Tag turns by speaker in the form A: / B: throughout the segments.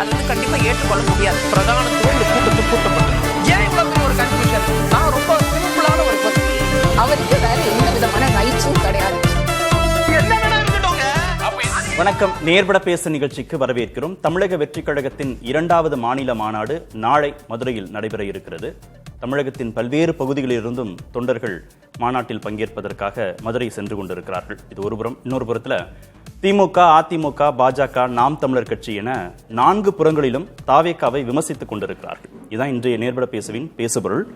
A: அது வந்து கண்டிப்பா ஏற்றுக்கொள்ள முடியாது. பிரதானத்துவம் இந்த கூட்டத்துக்கு கூட்டப்பட்டது. ஏன் இவ்வளவு பெரிய ஒரு கன்ஃபியூஷன்? நான் ரொம்ப சிம்பிளான ஒரு கொஸ்டின்.
B: அவருக்கு வேற எந்த விதமான ரைட்ஸும் கிடையாது.
C: வணக்கம். நேர்பட பேசு நிகழ்ச்சிக்கு வரவேற்கிறோம். தமிழக வெற்றிக் கழகத்தின் 2வது மாநில மாநாடு நாளை மதுரையில் நடைபெற இருக்கிறது. தமிழகத்தின் பல்வேறு பகுதிகளிலிருந்தும் தொண்டர்கள் மாநாட்டில் பங்கேற்பதற்காக மதுரை சென்று கொண்டிருக்கிறார்கள். இது ஒருபுறம். இன்னொரு புறத்தில் திமுக, அதிமுக, பாஜக, நாம் தமிழர் கட்சி என 4 புறங்களிலும் தாவேகாவை விமர்சித்துக் கொண்டிருக்கிறார்கள். இதுதான் இன்றைய நேர்பட பேசுவின் பேசுபொருள்.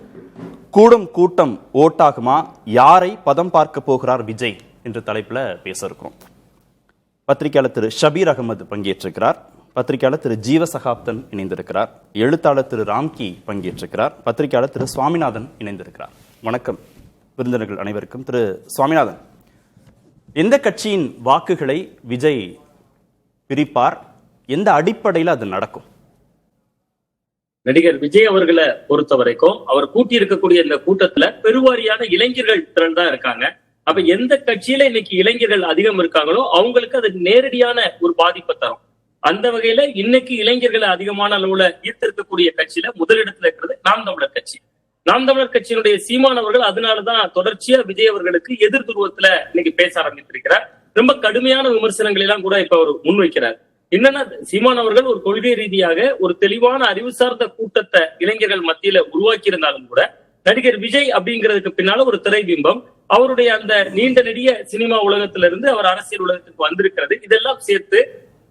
C: கூடும் கூட்டம் ஓட்டாகுமா, யாரை பதம் பார்க்க போகிறார் விஜய் என்ற தலைப்பில் பேச இருக்கிறோம். பத்திரிகையாளர் திரு ஷபீர் அகமது பங்கேற்றிருக்கிறார். பத்திரிகையாளர் திரு ஜீவசகாப்தன் இணைந்திருக்கிறார். எழுத்தாளர் திரு ராம்கி பங்கேற்றிருக்கிறார். பத்திரிகையாளர் திரு சுவாமிநாதன் இணைந்திருக்கிறார். வணக்கம் விருந்தினர்கள் அனைவருக்கும். திரு சுவாமிநாதன், எந்த கட்சியின் வாக்குகளை விஜய் பிரிப்பார்? எந்த அடிப்படையில் அது நடக்கும்?
D: நடிகர் விஜய் அவர்களை பொறுத்த வரைக்கும் அவர் கூட்டி இருக்கக்கூடிய இந்த கூட்டத்துல பெருவாரியான இளைஞர்கள் திரள் தான் இருக்காங்க. அப்ப எந்த கட்சியில இன்னைக்கு இளைஞர்கள் அதிகம் இருக்காங்களோ அவங்களுக்கு அது நேரடியான ஒரு பாதிப்பை தரும். அந்த வகையில இன்னைக்கு இளைஞர்களை அதிகமான அளவுல ஈர்த்திருக்கக்கூடிய கட்சியில முதலிடத்துல இருக்கிறது நாம் தமிழர் கட்சி. நாம் தமிழர் கட்சியினுடைய சீமான் அவர்கள் அதனாலதான் தொடர்ச்சியா விஜய் அவர்களுக்கு எதிர் துருவத்துல இன்னைக்கு பேச ஆரம்பித்திருக்கிறார். ரொம்ப கடுமையான விமர்சனங்கள் எல்லாம் கூட இப்ப அவர் முன்வைக்கிறார். என்னன்னா, சீமான் அவர்கள் ஒரு கொள்கை ரீதியாக ஒரு தெளிவான அறிவு சார்ந்த கூட்டத்தை இளைஞர்கள் மத்தியில உருவாக்கி இருந்தாலும் கூட நடிகர் விஜய் அப்படிங்கிறதுக்கு பின்னால ஒரு திரைபிம்பம், அவருடைய அந்த நீண்ட நெடிய சினிமா உலகத்திலிருந்து அவர் அரசியல் உலகத்துக்கு வந்திருக்கிறது. இதெல்லாம் சேர்த்து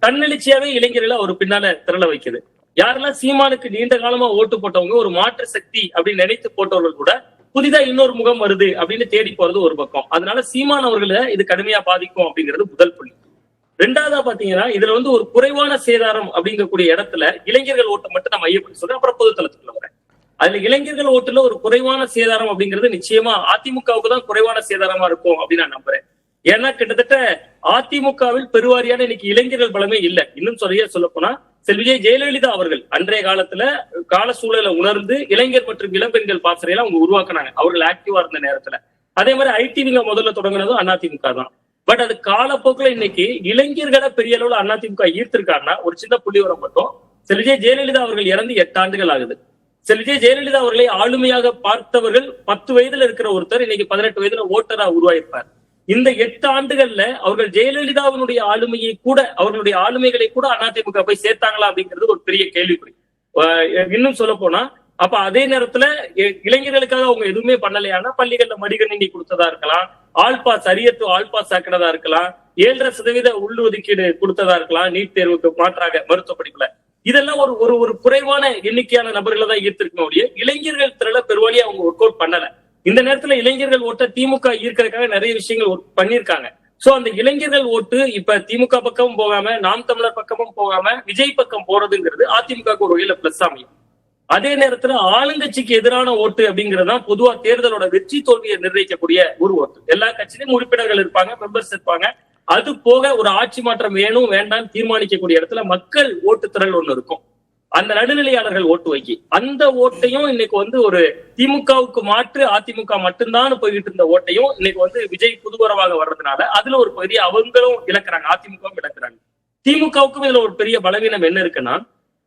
D: தன்னெழுச்சியாவே இளைஞர்களை அவர் பின்னால திரள வைக்குது. யாரெல்லாம் சீமானுக்கு நீண்ட காலமா ஓட்டு போட்டவங்க, ஒரு மாற்று சக்தி அப்படின்னு நினைத்து போட்டவர்கள் கூட புதிதா இன்னொரு முகம் வருது அப்படின்னு தேடி போறது ஒரு பக்கம். அதனால சீமான் அவர்களை இது கடுமையா பாதிக்கும் அப்படிங்கிறது முதல் புள்ளி. 2வதா பாத்தீங்கன்னா, இதுல வந்து ஒரு குறைவான சேதாரம் அப்படிங்கக்கூடிய இடத்துல இளைஞர்கள் ஓட்டை மட்டும் நான் மையப்படுத்தி சொல்றேன், அப்புறம் பொதுத்தளத்துக்குள்ள வரேன். அதுல இளைஞர்கள் ஓட்டுல ஒரு குறைவான சேதாரம் அப்படிங்கிறது நிச்சயமா அதிமுகவுக்கு தான் குறைவான சேதாரமா இருக்கும் அப்படின்னு நான் நம்புறேன். ஏன்னா கிட்டத்தட்ட அதிமுகவில் பெருவாரியான இன்னைக்கு இளைஞர்கள் பலமே இல்லை. இன்னும் சொல்ல போனா விஜய் ஜெயலலிதா அவர்கள் அன்றைய காலத்துல கால சூழலை உணர்ந்து இளைஞர் மற்றும் இளம்பெண்கள் பாசறையெல்லாம் அவங்க உருவாக்குனாங்க, அவர்கள் ஆக்டிவா இருந்த நேரத்துல. அதே மாதிரி ஐடிவிங்க முதல்ல தொடங்கினதும் அதிமுக தான். பட் அது காலப்போக்குல இன்னைக்கு இளைஞர்களை பெரிய அளவுல அதிமுக ஈர்த்திருக்காங்கன்னா, ஒரு சின்ன புள்ளிவரம் மட்டும், விஜய் ஜெயலலிதா அவர்கள் இறந்து 8 ஆண்டுகள் ஆகுது. விஜய் ஜெயலலிதா அவர்களை ஆளுமையாக பார்த்தவர்கள் 10 வயதுல இருக்கிற ஒருத்தர் இன்னைக்கு 18 வயதுல ஓட்டரா உருவாயிருப்பார். இந்த 8 ஆண்டுகள்ல அவர்கள் ஜெயலலிதாவினுடைய ஆளுமையை கூட, அவர்களுடைய ஆளுமைகளை கூட அதிமுக போய் சேர்த்தாங்களா அப்படிங்கிறது ஒரு பெரிய கேள்விக்குறி. இன்னும் சொல்ல போனா, அப்ப அதே நேரத்துல இளைஞர்களுக்காக அவங்க எதுவுமே பண்ணலையானா, பள்ளிகள்ல மடிகணினி கொடுத்ததா இருக்கலாம், ஆல்பாஸ் அரியத்து ஆல்பாஸ் ஆக்கிறதா இருக்கலாம், 7.5% உள்ளுஒதுக்கீடு கொடுத்ததா இருக்கலாம், நீட் தேர்வுக்கு மாற்றாக மருத்துவ படிப்புல. இதெல்லாம் ஒரு குறைவான எண்ணிக்கையான நபர்களை தான் ஈர்த்திருக்கணும் ஒழிய இளைஞர்கள் திரள பெருவாளியா அவங்க ஒர்க் அவுட் பண்ணல. இந்த நேரத்துல இளைஞர்கள் ஓட்ட திமுக ஈர்க்கிறதுக்காக நிறைய விஷயங்கள் பண்ணிருக்காங்க. சோ அந்த இளைஞர்கள் ஓட்டு இப்ப திமுக பக்கமும் போகாம, நாம் தமிழர் பக்கமும் போகாம விஜய் பக்கம் போறதுங்கிறது அதிமுக ஒரு வகையில பிளஸ் அமையும். அதே நேரத்துல ஆளுங்கட்சிக்கு எதிரான ஓட்டு அப்படிங்கறதுதான் பொதுவா தேர்தலோட வெற்றி தோல்வியை நிர்ணயிக்கக்கூடிய ஒரு ஓட்டு. எல்லா கட்சியிலும் உறுப்பினர்கள் இருப்பாங்க, மெம்பர்ஸ் இருப்பாங்க. அது போக ஒரு ஆட்சி மாற்றம் வேணும் வேண்டாம் தீர்மானிக்கக்கூடிய இடத்துல மக்கள் ஓட்டு திரள் ஒண்ணு இருக்கும். அந்த நடுநிலையாளர்கள் ஓட்டு வைக்கி அந்த ஓட்டையும் இன்னைக்கு வந்து ஒரு திமுகவுக்கு மாற்று அதிமுக மட்டும்தான் போய்கிட்டு இருந்த ஓட்டையும் இன்னைக்கு விஜய் புதுவரவாக வர்றதுனால அதுல ஒரு பகுதியை அவங்களும் இழக்கிறாங்க, அதிமுகவும் இழக்கிறாங்க. திமுகவுக்கும் இதுல ஒரு பெரிய பலவீனம் என்ன இருக்குன்னா,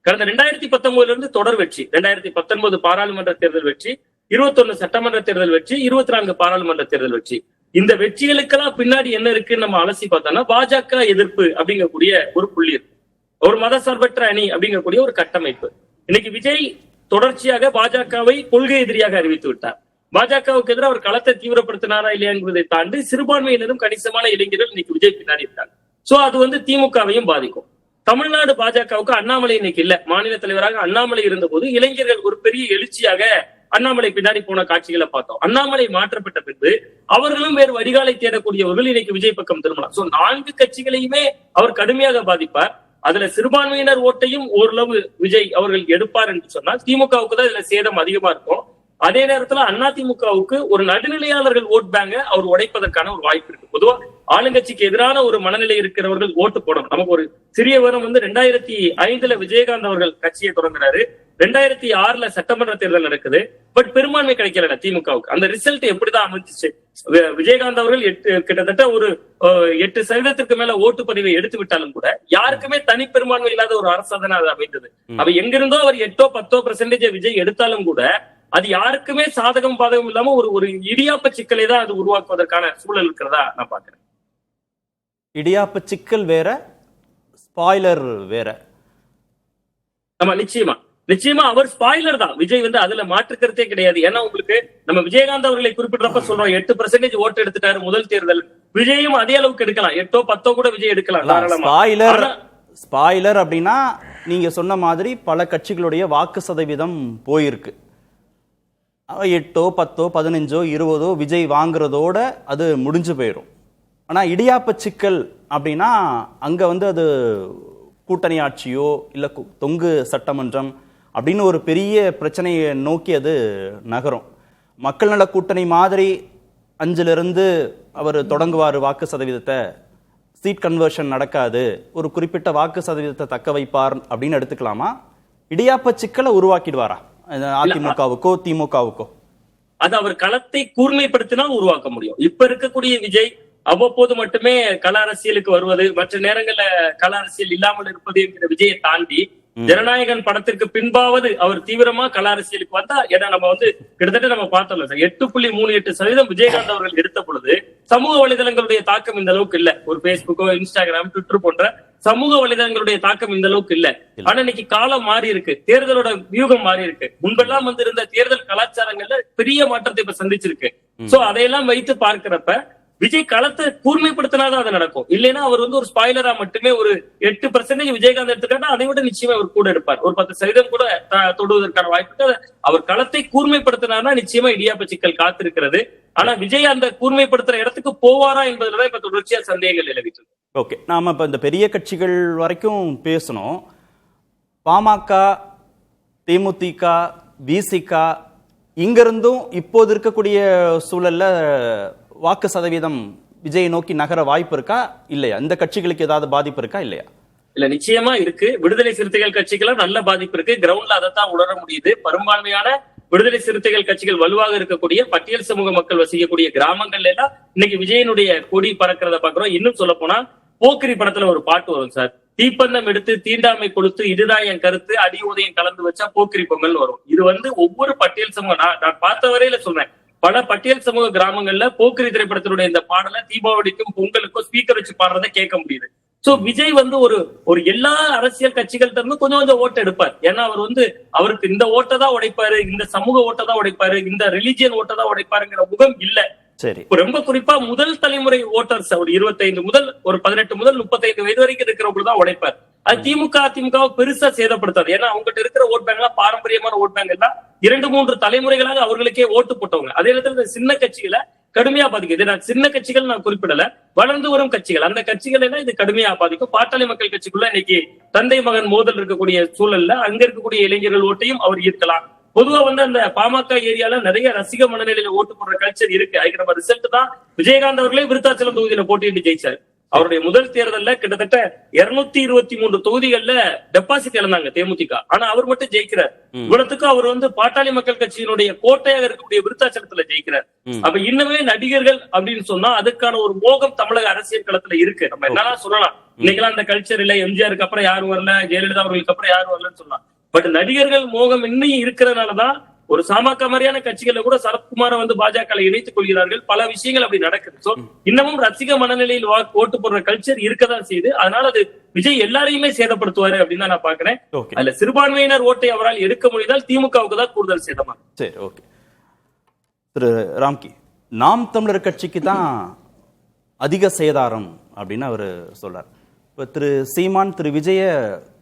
D: கடந்த 2019 இருந்து தொடர் வெற்றி, 2019 பாராளுமன்ற தேர்தல் வெற்றி, 21 சட்டமன்ற தேர்தல் வெற்றி, 24 பாராளுமன்ற தேர்தல் வெற்றி. இந்த வெற்றிகளுக்கெல்லாம் பின்னாடி என்ன இருக்குன்னு நம்ம அலசி பார்த்தோம்னா, பாஜக எதிர்ப்பு அப்படிங்கக்கூடிய ஒரு புள்ளி இருக்கு, ஒரு மதசார்பற்ற அணி அப்படிங்கக்கூடிய ஒரு கட்டமைப்பு. இன்னைக்கு விஜய் தொடர்ச்சியாக பாஜகவை கொள்கை எதிரியாக அறிவித்து விட்டார். பாஜகவுக்கு எதிராக அவர் களத்தை தீவிரப்படுத்தினாரா இல்லையா என்பதை தாண்டி சிறுபான்மையினரும் கணிசமான இளைஞர்கள் இன்னைக்கு விஜய் பின்னாடி இருக்காங்க. சோ அது திமுகவையும் பாதிக்கும். தமிழ்நாடு பாஜகவுக்கு அண்ணாமலை இன்னைக்கு இல்ல, மாநில தலைவராக அண்ணாமலை இருந்த போது இளைஞர்கள் ஒரு பெரிய எழுச்சியாக அண்ணாமலை பின்னாடி போன காட்சிகளை பார்த்தோம். அண்ணாமலை மாற்றப்பட்ட பின்பு அவர்களும் வேறு வடிகாலை தேடக்கூடியவர்கள் இன்னைக்கு விஜய் பக்கம் திரும்பலாம். சோ 4 கட்சிகளையுமே அவர் கடுமையாக பாதிப்பார். அதுல சிறுபான்மையினர் ஓட்டையும் ஓரளவு விஜய் அவர்கள் எடுப்பார் என்று சொன்னால் திமுகவுக்கு தான் இதுல சேதம் அதிகமா இருக்கும். அதே நேரத்துல அதிமுகவுக்கு ஒரு நடுநிலையாளர்கள் ஓட் பேங்க அவர் உடைப்பதற்கான ஒரு வாய்ப்பு இருக்கு. பொதுவா ஆளுங்கட்சிக்கு எதிரான ஒரு மனநிலை இருக்கிறவர்கள் ஓட்டு போடணும். நமக்கு ஒரு சிறிய விவரம் 2005 விஜயகாந்த் அவர்கள் கட்சியை தொடங்குறாரு. 2006 சட்டமன்ற தேர்தல் நடக்குது. பட் பெரும்பான்மை கிடைக்கல திமுகவுக்கு. அந்த ரிசல்ட் எப்படிதான் அமைஞ்சிச்சு? விஜயகாந்த் அவர்கள் கிட்டத்தட்ட ஒரு 8% மேல ஓட்டு பதிவை எடுத்து விட்டாலும் கூட யாருக்குமே தனி பெரும்பான்மை இல்லாத ஒரு அரசாதனை அது அமைந்தது. அவ எங்கிருந்தோ அவர் 8-10% விஜய் எடுத்தாலும் கூட அது யாருக்குமே சாதகம் பாதகம் இல்லாம ஒரு இடியாப்ப சிக்கலை தான் அது உருவாக்குவதற்கான சூழல் இருக்கிறதா நான் பாக்குறேன்.
C: இடியாப்ப சிக்கல் வேற, ஸ்பாய்லர் வேற.
D: ஆமா, நிச்சயமா அவர் ஸ்பாய்லர் தான். விஜய் அதுல மாற்றுக்கிறதே கிடையாது. ஏன்னா உங்களுக்கு நம்ம விஜயகாந்த் அவர்களை குறிப்பிட்டப்ப சொல்றோம் 8% ஓட்டு எடுத்துட்டாரு முதல் தேர்தல். விஜயும் அதே அளவுக்கு எடுக்கலாம், 8-10 கூட விஜய் எடுக்கலாம்.
C: ஸ்பாய்லர் அப்படின்னா நீங்க சொன்ன மாதிரி பல கட்சிகளுடைய வாக்கு சதவீதம் போயிருக்கு. 8-10-15 20 விஜய் வாங்குறதோட அது முடிஞ்சு போயிடும். ஆனா இடியாப்ப சிக்கல் அப்படின்னா அங்க அது கூட்டணி ஆட்சியோ இல்ல தொங்கு சட்டமன்றம் அப்படின்னு ஒரு பெரிய பிரச்சனையை நோக்கி அது நகரும். மக்கள் நல கூட்டணி மாதிரி 5லிருந்து அவர் தொடங்குவார் வாக்கு சதவீதத்தை, சீட் கன்வர்ஷன் நடக்காது, ஒரு குறிப்பிட்ட வாக்கு சதவீதத்தை தக்க வைப்பார் அப்படின்னு எடுத்துக்கலாமா? இடியாப்ப சிக்கலை உருவாக்கிடுவாரா அதிமுகவுக்கோ திமுகவுக்கோ?
D: அது அவர் களத்தை கூர்மைப்படுத்தினால் உருவாக்க முடியும். இப்ப இருக்கக்கூடிய விஜய் அவ்வப்போது மட்டுமே கள அரசியலுக்கு வருவது, மற்ற நேரங்கள்ல கள அரசியல் இல்லாமல் இருப்பது என்கிற விஜயை தாண்டி ஜனநாயகன் படத்திற்கு பின்பாவது அவர் தீவிரமா கள அரசியலுக்கு வந்தா, ஏன்னா நம்ம கிட்டத்தட்ட நம்ம பார்த்தோம்ல சார், 8.38% விஜயகாந்த் அவர்கள் எடுத்த பொழுது சமூக வலைதளங்களுடைய தாக்கம் இந்த அளவுக்கு இல்ல. ஒரு பேஸ்புக்கோ இன்ஸ்டாகிராம் ட்விட்டர் போன்ற சமூக வலைதளங்களுடைய தாக்கம் இந்த அளவுக்கு இல்ல. ஆனா இன்னைக்கு காலம் மாறி இருக்கு, தேர்தலோட வியூகம் மாறி இருக்கு. முன்பெல்லாம் இருந்த தேர்தல் கலாச்சாரங்கள்ல பெரிய மாற்றத்தை இப்ப சந்திச்சிருக்கு. சோ அதையெல்லாம் வைத்து பார்க்கிறப்ப விஜய் களத்தை கூர்மைப்படுத்தினாதான் அது நடக்கும். இல்லைன்னா அவர் ஒரு ஸ்பாய்லரா மட்டுமே ஒரு 8% விஜயகாந்த் எடுத்துக்கிட்டா அதை விட நிச்சயமா அவர் கூட எடுப்பார். ஒரு 10% கூட தொடுவதற்கான வாய்ப்பு. அவர் களத்தை கூர்மைப்படுத்தினார்னா நிச்சயமா இடியாப்ப சிக்கல் காத்திருக்கிறது. ஆனா விஜய் அந்த கூர்மைப்படுத்துற இடத்துக்கு போவாரா என்பதுலதான் இப்ப தொடர்ச்சியா சந்தேகங்கள் நிலவிட்டு.
C: ஓகே, நாம இப்ப இந்த பெரிய கட்சிகள் வரைக்கும் பேசணும். பாமக, தேமுதிக, விசிக இங்கிருந்தும் இப்போது இருக்கக்கூடிய சூழல்ல வாக்கு சதவீதம் விஜய் நோக்கி நகர வாய்ப்பு இருக்கா இல்லையா? இந்த கட்சிகளுக்கு ஏதாவது பாதிப்பு இருக்கா இல்லையா?
D: இல்ல, நிச்சயமா இருக்கு. விடுதலை சிறுத்தைகள் கட்சிக்கெல்லாம் நல்ல பாதிப்பு இருக்கு. கிரவுண்ட்ல அதைத்தான் உணர முடியுது. பெரும்பான்மையான விடுதலை சிறுத்தைகள் கட்சிகள் வலுவாக இருக்கக்கூடிய பட்டியல் சமூக மக்கள் வசிக்கக்கூடிய கிராமங்கள்ல எல்லாம் இன்னைக்கு விஜயனுடைய கொடி பறக்கிறத பாக்குறோம். இன்னும் சொல்ல போனா போக்கிரி படத்துல ஒரு பாட்டு வரும் சார், தீப்பந்தம் எடுத்து தீண்டாமை கொடுத்து இதுதான் என் கருத்து அடி உதயம் கலந்து வச்சா போக்கிரி பொங்கல் வரும். இது ஒவ்வொரு பட்டியல் சமூகம் நான் பார்த்த வரையில சொல்றேன், பல பட்டியல் சமூக கிராமங்கள்ல போக்கிரி திரைப்படத்தினுடைய இந்த பாடலை தீபாவளிக்கும் பொங்கலுக்கும் ஸ்பீக்கர் வச்சு பாடுறதை கேட்க முடியுது. சோ விஜய் ஒரு எல்லா அரசியல் கட்சிகள் இருந்து கொஞ்சம் ஓட்டு எடுப்பார். ஏன்னா அவருக்கு இந்த ஓட்டை தான் உடைப்பாரு, இந்த சமூக ஓட்டை தான் உடைப்பாரு, இந்த ரிலிஜியன் ஓட்டை தான் உடைப்பாருங்கிற முகம் இல்ல.
C: சரி,
D: ரொம்ப குறிப்பா முதல் தலைமுறை ஓட்டர்ஸ் ஒரு 25 முதல் ஒரு 18 முதல் 35 வயது வரைக்கும் இருக்கிறவங்க தான் உடைப்பார். அது அதிமுக பெருசா சேதப்படுத்தாது. ஏன்னா அவங்ககிட்ட இருக்கிற ஓட் பேங்க் எல்லாம் பாரம்பரியமான ஓட் பேங்க் எல்லாம் 2-3 தலைமுறைகளாக அவர்களுக்கே ஓட்டு போட்டவங்க. அதே நேரத்தில் சின்ன கட்சிகளை கடுமையா பாதிக்கும். நான் சின்ன கட்சிகள் நான் குறிப்பிடல, வளர்ந்து வரும் கட்சிகள், அந்த கட்சிகள் எல்லாம் இது கடுமையா பாதிக்கும். பாட்டாளி மக்கள் கட்சிக்குள்ள இன்னைக்கு தந்தை மகன் மோதல் இருக்கக்கூடிய சூழல்ல அங்க இருக்கக்கூடிய இளைஞர்கள் ஓட்டையும் அவர் ஈர்க்கலாம். பொதுவா அந்த பாமக ஏரியால நிறைய ரசிக மனநிலையில ஓட்டு போடுற கல்ச்சர் இருக்கு. அதுக்கு நம்ம ரிசல்ட் தான் விஜயகாந்த் அவர்களே விருத்தாச்சலம் தொகுதியில போட்டியிட்டு ஜெயிச்சாரு. அவருடைய முதல் தேர்தல்ல கிட்டத்தட்ட 223 தொகுதிகள்ல டெபாசிட் இழந்தாங்க தேமுதிக. ஆனா அவர் மட்டும் ஜெயிக்கிறார். இவ்வளவுக்கு அவர் பாட்டாளி மக்கள் கட்சியினுடைய கோட்டையாக இருக்கக்கூடிய விருத்தாச்சலத்துல ஜெயிக்கிறார். அப்ப இன்னுமே நடிகர்கள் அப்படின்னு சொன்னா அதுக்கான ஒரு மோகம் தமிழக அரசியல் களத்துல இருக்கு. நம்ம என்னன்னா சொல்லலாம், இன்னைக்கெல்லாம் அந்த கல்ச்சர் இல்ல, எம்ஜிஆருக்கு அப்புறம் யாரும் வரல, ஜெயலலிதா அவர்களுக்கு அப்புறம் யாரும் வரலன்னு சொல்லலாம். பட் நடிகர்கள் மோகம் இன்னும் இருக்கிறதுனாலதான் ஒரு சாமக மாதிரியான கட்சிகள்ல கூட சரத்குமார பாஜக இணைத்துக் கொள்கிறார்கள். பல விஷயங்கள் அப்படி நடக்குது. சோ இன்னமும் ரசிக மனநிலையில் ஓட்டு போடுற கல்ச்சர் இருக்கதான் செய்யுது. அதனால அது விஜய் எல்லாரையுமே சேதப்படுத்துவாரு அப்படின்னு தான் நான் பாக்குறேன். அதுல சிறுபான்மையினர் ஓட்டை அவரால் எடுக்க முடிந்தால் திமுகவுக்கு தான் கூடுதல் சேதமா.
C: சரி, ஓகே. திரு ராம்கி, நாம் தமிழர் கட்சிக்கு தான் அதிக சேதாரம் அப்படின்னு அவர் சொல்றார். இப்ப திரு சீமான் திரு விஜய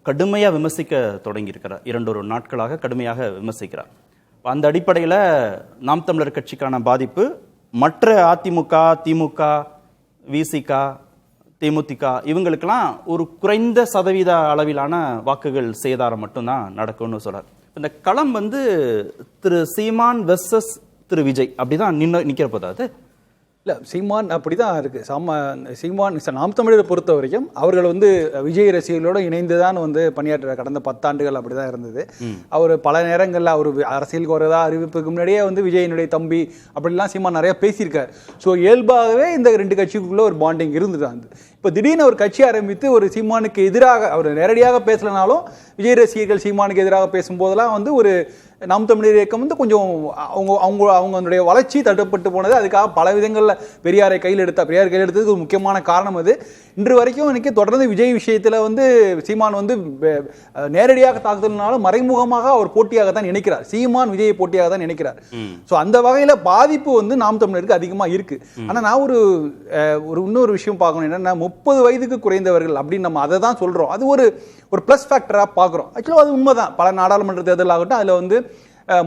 C: கடுமையா விமர்சிக்க தொடங்கி இருக்கிறார். 2 நாட்களாக கடுமையாக விமர்சிக்கிறார். அந்த அடிப்படையில் நாம் தமிழர் கட்சிக்கான பாதிப்பு மற்ற அதிமுக, திமுக, விசிக, தேமுதிக இவங்களுக்கெல்லாம் ஒரு குறைந்த சதவீத அளவிலான வாக்குகள் சேதாரம் மட்டும்தான் நடக்கும்னு சொல்றார். இந்த களம் திரு சீமான் வெர்சஸ் திரு விஜய் அப்படிதான் நிக்கிற போதாது.
E: இல்லை, சீமான் அப்படிதான் இருக்கு. சீமான் நாம் தமிழரை பொறுத்த வரைக்கும் அவர்கள் வந்து விஜய் ரசிகர்களோடு இணைந்து தான் வந்து பணியாற்ற கடந்த 10 ஆண்டுகள் அப்படிதான் இருந்தது. அவர் பல நேரங்களில் அவர் அரசியலுக்கு வரதா அறிவிப்புக்கு முன்னாடியே வந்து விஜயனுடைய தம்பி அப்படிலாம் சீமான் நிறைய பேசியிருக்காரு. ஸோ இயல்பாகவே இந்த 2 கட்சிக்குள்ள ஒரு பாண்டிங் இருந்துதான். இப்போ திடீர்னு ஒரு கட்சி ஆரம்பித்து ஒரு சீமானுக்கு எதிராக அவர் நேரடியாக பேசலனாலும் விஜய் ரசிகர்கள் சீமானுக்கு எதிராக பேசும்போதெல்லாம் வந்து ஒரு நாம் தமிழர் இயக்கம் வந்து கொஞ்சம் அவங்களுடைய வளர்ச்சி தடுப்பட்டு போனது. அதுக்காக பல விதங்களில் பெரியார் கையில் எடுத்ததுக்கு ஒரு முக்கியமான காரணம் அது. இன்று வரைக்கும் இன்னைக்கு தொடர்ந்து விஜய் விஷயத்தில் வந்து சீமான் வந்து நேரடியாக தாக்குதல்னாலும் மறைமுகமாக அவர் போட்டியாக தான் நினைக்கிறார். சீமான் விஜயை போட்டியாக தான் நினைக்கிறார். ஸோ அந்த வகையில் பாதிப்பு வந்து நாம் தமிழருக்கு அதிகமாக இருக்கு. ஆனால் நான் ஒரு இன்னொரு விஷயம் பார்க்கணும். என்னன்னா 30 வயதுக்கு குறைந்தவர்கள் அப்படின்னு நம்ம அதை தான் சொல்றோம். அது ஒரு பிளஸ் ஃபேக்டராக பார்க்குறோம். ஆக்சுவலாக அது உண்மைதான். பல நாடாளுமன்ற தேர்தல் ஆகட்டும், அதில் வந்து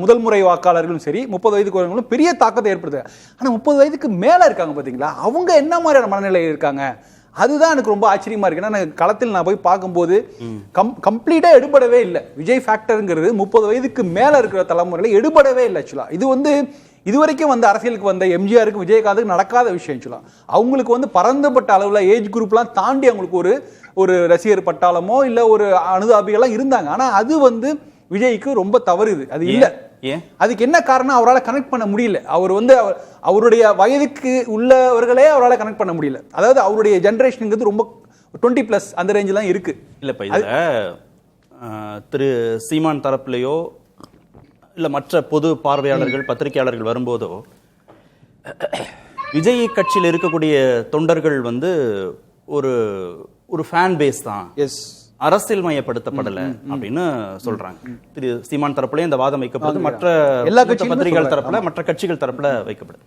E: முதல் முறை வாக்காளர்களும் சரி 30 வயதுக்கு குறைந்தவங்களும் பெரிய தாக்கத்தை ஏற்படுது. ஆனால் 30 வயதுக்கு மேலே இருக்காங்க பார்த்தீங்களா, அவங்க என்ன மாதிரியான மனநிலையில் இருக்காங்க, அதுதான் எனக்கு ரொம்ப ஆச்சரியமா இருக்கு. ஏன்னா களத்தில் நான் போய் பார்க்கும்போது கம்ப்ளீட்டா எடுபடவே இல்லை. விஜய் ஃபேக்டருங்கிறது 30 வயதுக்கு மேல இருக்கிற தலைமுறையில எடுபடவே இல்லை. ஆக்சுவலா இது வந்து இதுவரைக்கும் வந்து அரசியலுக்கு வந்த எம்ஜிஆருக்கு விஜயகாந்துக்கு நடக்காத விஷயம். ஆக்சுவலா அவங்களுக்கு வந்து பரந்துபட்ட அளவுல ஏஜ் குரூப்லாம் தாண்டி அவங்களுக்கு ஒரு ரசிகர் பட்டாளமோ இல்ல ஒரு அனுதாபிகள்லாம் இருந்தாங்க. ஆனா அது வந்து விஜய்க்கு ரொம்ப தவறுது. அது இல்ல. அதுக்கு என்ன காரணம், அவரால் கனெக்ட் பண்ண முடியல. அவர் வந்து அவருடைய வயதுக்கு உள்ளவர்களே அவரால் கனெக்ட் பண்ண முடியல. அதாவது அவருடைய ஜெனரேஷனுங்கிறது ரொம்ப 20+ அந்த ரேஞ்சில் தான் இருக்கு.
C: இல்லப்பா, இதுல திரு சீமான் தரப்புலையோ இல்ல மற்ற பொது பார்வையாளர்கள் பத்திரிகையாளர்கள் வரும்போதோ விஜய் கட்சியில் இருக்கக்கூடிய தொண்டர்கள் வந்து ஒரு ஃபேன் பேஸ் தான், அரசியல் மயப்படுத்தப்படல அப்படின்னு சொல்றாங்க. திரு சீமான் தரப்புல இந்த வாதம் வைக்கப்படுது, மற்ற எல்லா பத்திரிகைகள் தரப்புல மற்ற கட்சிகள் தரப்புல வைக்கப்படுது.